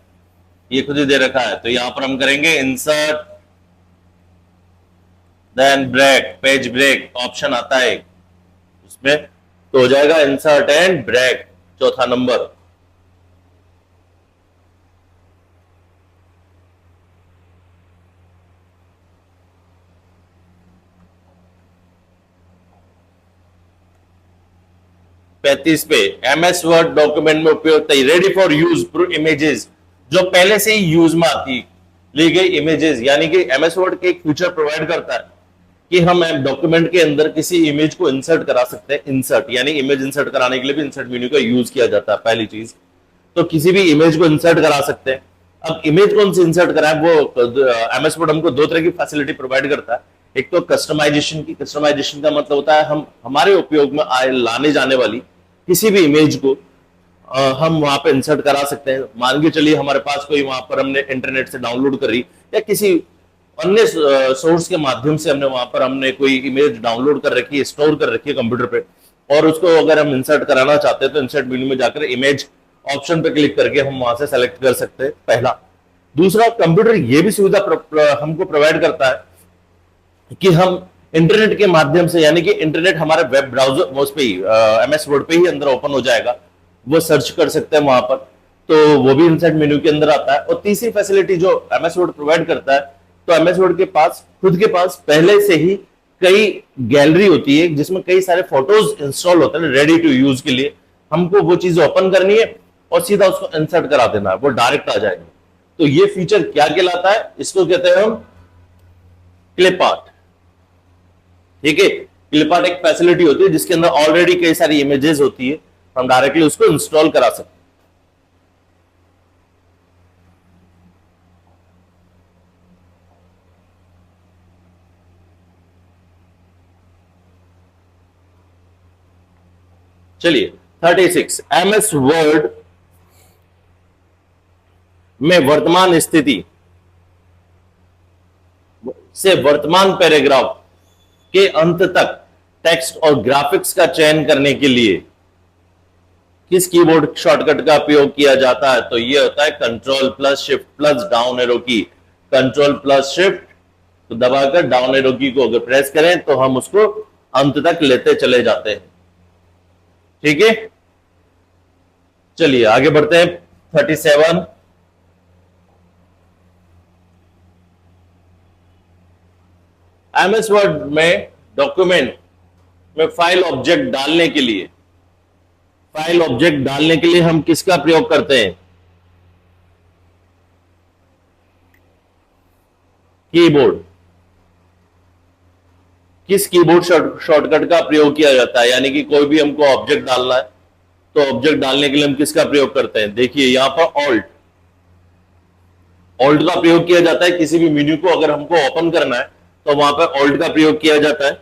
ये खुद ही दे रखा है, तो यहां पर हम करेंगे insert then break, page break option आता है उसमें, तो हो जाएगा इंसर्ट एंड ब्रेक, चौथा नंबर। पैंतीस पे, एमएस वर्ड डॉक्यूमेंट में उपयोग, रेडी फॉर यूज इमेजेस, जो पहले से ही यूज में आती ली गई इमेजेस, यानी कि एमएस वर्ड के एक फीचर प्रोवाइड करता है कि हम डॉक्यूमेंट के अंदर किसी इमेज को इंसर्ट करा सकते हैं। इंसर्ट यानी इमेज इंसर्ट कराने के लिए भी इंसर्ट मेन्यू का यूज किया जाता है। पहली चीज तो किसी भी इमेज को इंसर्ट करा सकते हैं। अब इमेज कौन सी इंसर्ट कराए, वो एमएस वर्ड हमको दो तरह की फैसिलिटी प्रोवाइड करता है। एक तो कस्टमाइजेशन की, कस्टमाइजेशन का मतलब होता है हम हमारे उपयोग में लाने जाने वाली किसी भी इमेज को हम वहां पे इंसर्ट करा सकते हैं। मान के चलिए हमारे पास कोई वहां पर हमने इंटरनेट से डाउनलोड करी या किसी अन्य सोर्स के माध्यम से हमने वहां पर हमने कोई इमेज डाउनलोड कर रखी है, स्टोर कर रखी है कंप्यूटर पे, और उसको अगर हम इंसर्ट कराना चाहते हैं तो इंसर्ट मेन्यू में जाकर इमेज ऑप्शन पे क्लिक करके हम वहां से सेलेक्ट कर सकते हैं, पहला। दूसरा, कंप्यूटर ये भी सुविधा हमको प्रोवाइड करता है कि हम इंटरनेट के माध्यम से, यानी कि इंटरनेट हमारे वेब ब्राउजर उस पे ही एमएस वर्ड पे ही अंदर ओपन हो जाएगा, वो सर्च कर सकते हैं वहां पर, तो वो भी इंसर्ट मेन्यू के अंदर आता है। और तीसरी फैसिलिटी जो एमएस वर्ड प्रोवाइड करता है, तो एमएस वर्ड के पास खुद के पास पहले से ही कई गैलरी होती है जिसमें कई सारे फोटोज इंस्टॉल होते हैं रेडी टू यूज के लिए। हमको वो चीज ओपन करनी है और सीधा उसको इंसर्ट करा देना है, वो डायरेक्ट आ जाएगा। तो ये फीचर क्या कहलाता है? इसको कहते हैं हम क्लिप आर्ट। ठीक है, क्लिप आर्ट एक फैसिलिटी होती है जिसके अंदर ऑलरेडी कई सारी इमेजेस होती है, हम डायरेक्टली उसको इंस्टॉल करा सकते हैं। चलिए 36, एमएस वर्ड में वर्तमान स्थिति से वर्तमान पैराग्राफ के अंत तक टेक्स्ट और ग्राफिक्स का चयन करने के लिए किस कीबोर्ड शॉर्टकट का उपयोग किया जाता है? तो यह होता है control plus shift plus down arrow की। कंट्रोल प्लस शिफ्ट तो दबाकर डाउन एरो की को अगर प्रेस करें तो हम उसको अंत तक लेते चले जाते हैं। ठीक है, चलिए आगे बढ़ते हैं 37। एमएस वर्ड में डॉक्यूमेंट में फाइल ऑब्जेक्ट डालने के लिए, फाइल ऑब्जेक्ट डालने के लिए हम किसका प्रयोग करते हैं? कीबोर्ड। किस कीबोर्ड शॉर्टकट का प्रयोग किया जाता है? यानी कि कोई भी हमको ऑब्जेक्ट डालना है तो ऑब्जेक्ट डालने के लिए हम किसका प्रयोग करते हैं? देखिए यहां पर ऑल्ट, ऑल्ट का प्रयोग किया जाता है। किसी भी मेन्यू को अगर हमको ओपन करना है तो वहां पर ऑल्ट का प्रयोग किया जाता है।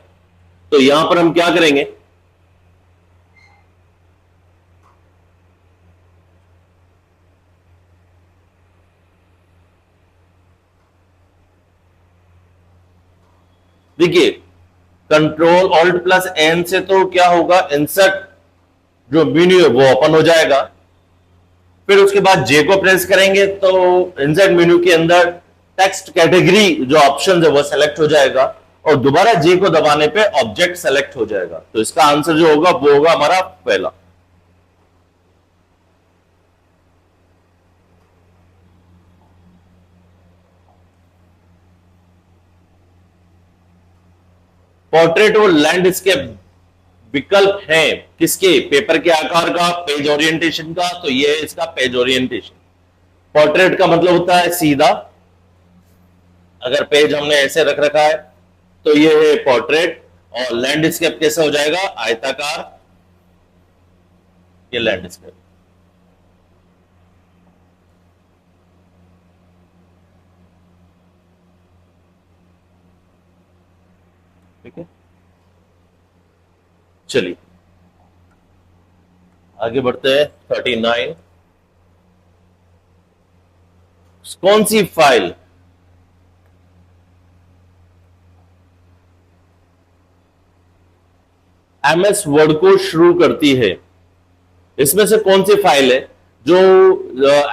तो यहां पर हम क्या करेंगे? देखिए कंट्रोल ऑल्ट प्लस एन से तो क्या होगा, इंसर्ट जो मेन्यू है वो ओपन हो जाएगा। फिर उसके बाद जे को प्रेस करेंगे तो इंसर्ट मेन्यू के अंदर टेक्स्ट कैटेगरी जो ऑप्शन है वो सेलेक्ट हो जाएगा, और दोबारा जे को दबाने पे ऑब्जेक्ट सेलेक्ट हो जाएगा। तो इसका आंसर जो होगा वो होगा हमारा पहला। पोर्ट्रेट और लैंडस्केप विकल्प है किसके? पेपर के आकार का, पेज ओरिएंटेशन का। तो ये है इसका पेज ओरिएंटेशन। पोर्ट्रेट का मतलब होता है सीधा, अगर पेज हमने ऐसे रख रखा है तो ये है पोर्ट्रेट, और लैंडस्केप कैसा हो जाएगा, आयताकार, ये लैंडस्केप। ठीक है, चलिए आगे बढ़ते हैं। 39, कौन सी फाइल MS वर्ड को शुरू करती है? इसमें से कौन सी फाइल है जो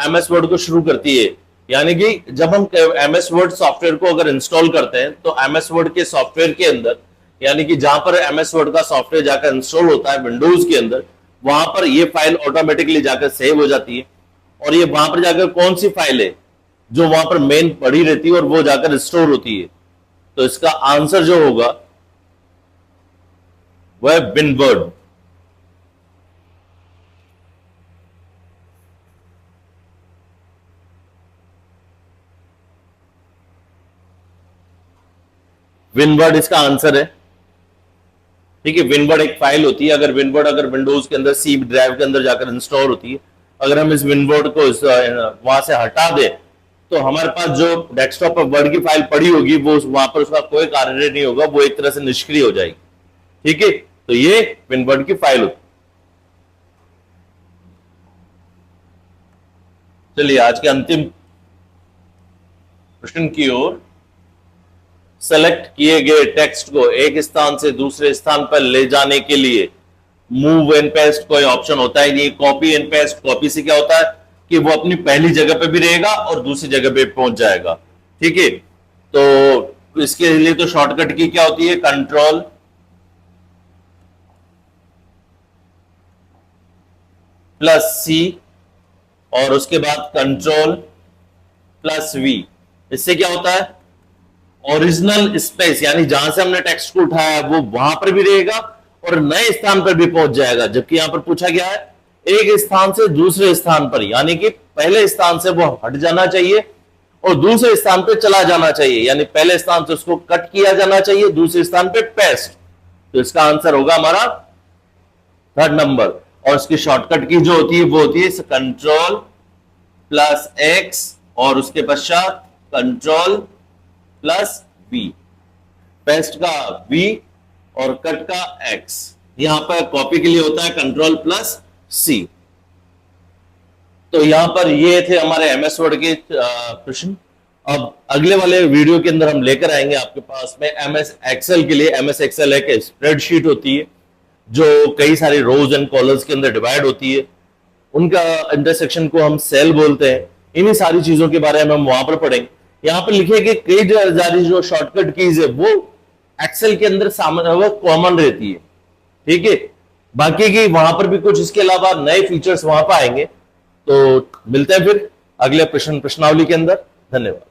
MS वर्ड को शुरू करती है? यानी कि जब हम MS वर्ड सॉफ्टवेयर को अगर इंस्टॉल करते हैं तो MS वर्ड के सॉफ्टवेयर के अंदर, यानी कि जहां पर MS वर्ड का सॉफ्टवेयर जाकर इंस्टॉल होता है विंडोज के अंदर, वहां पर ये फाइल ऑटोमेटिकली जाकर सेव हो जाती है। और ये वहां पर जाकर कौन सी फाइल है जो वहां पर मेन पड़ी रहती है और वो जाकर स्टोर होती है? तो इसका आंसर जो होगा वह विनवर्ड। विनवर्ड इसका आंसर है। ठीक है, विनवर्ड एक फाइल होती है। अगर विनवर्ड अगर विंडोज के अंदर सी ड्राइव के अंदर जाकर इंस्टॉल होती है, अगर हम इस विनवर्ड को वहां से हटा दें तो हमारे पास जो डेस्कटॉप पर वर्ड की फाइल पड़ी होगी वो वहां पर उसका कोई कार्य नहीं होगा, वो एक तरह से निष्क्रिय हो जाएगी। ठीक है, तो ये विनवर्ड की फाइल होती है। चलिए आज के अंतिम प्रश्न की ओर। सेलेक्ट किए गए टेक्स्ट को एक स्थान से दूसरे स्थान पर ले जाने के लिए मूव एंड पेस्ट कोई ऑप्शन होता है? ये कॉपी एंड पेस्ट। कॉपी से क्या होता है कि वो अपनी पहली जगह पे भी रहेगा और दूसरी जगह पे पहुंच जाएगा। ठीक है, तो इसके लिए तो शॉर्टकट की क्या होती है, कंट्रोल प्लस सी और उसके बाद कंट्रोल प्लस वी। इससे क्या होता है, ओरिजिनल स्पेस यानी जहां से हमने टेक्स्ट को उठाया वो वहां पर भी रहेगा और नए स्थान पर भी पहुंच जाएगा। जबकि यहां पर पूछा गया है एक स्थान से दूसरे स्थान पर, यानी कि पहले स्थान से वो हट जाना चाहिए और दूसरे स्थान पर चला जाना चाहिए, यानी पहले स्थान से उसको कट किया जाना चाहिए, दूसरे स्थान पे पेस्ट। तो इसका आंसर होगा हमारा 3rd नंबर। और इसकी शॉर्टकट की जो होती है वो होती है कंट्रोल प्लस एक्स और उसके पश्चात कंट्रोल प्लस वी। पेस्ट का वी और कट का एक्स। यहां पर कॉपी के लिए होता है कंट्रोल प्लस सी। तो यहां पर ये थे हमारे MS वर्ड के प्रश्न। अब अगले वाले वीडियो के अंदर हम लेकर आएंगे आपके पास में MS एक्सेल के लिए। MS एक्सेल एक स्प्रेडशीट होती है जो कई सारे रोज एंड कॉलम्स के अंदर डिवाइड होती है, उनका इंटरसेक्शन को हम सेल बोलते हैं। इन्हीं सारी चीजों के बारे में हम वहां पर पढ़ेंगे। यहां पर लिखे कि कई सारी जो शॉर्टकट कीज है वो एक्सेल के अंदर वो कॉमन रहती है। ठीक है, बाकी की वहां पर भी कुछ इसके अलावा नए फीचर्स वहां पर आएंगे। तो मिलते हैं फिर अगले प्रश्नावली के अंदर। धन्यवाद।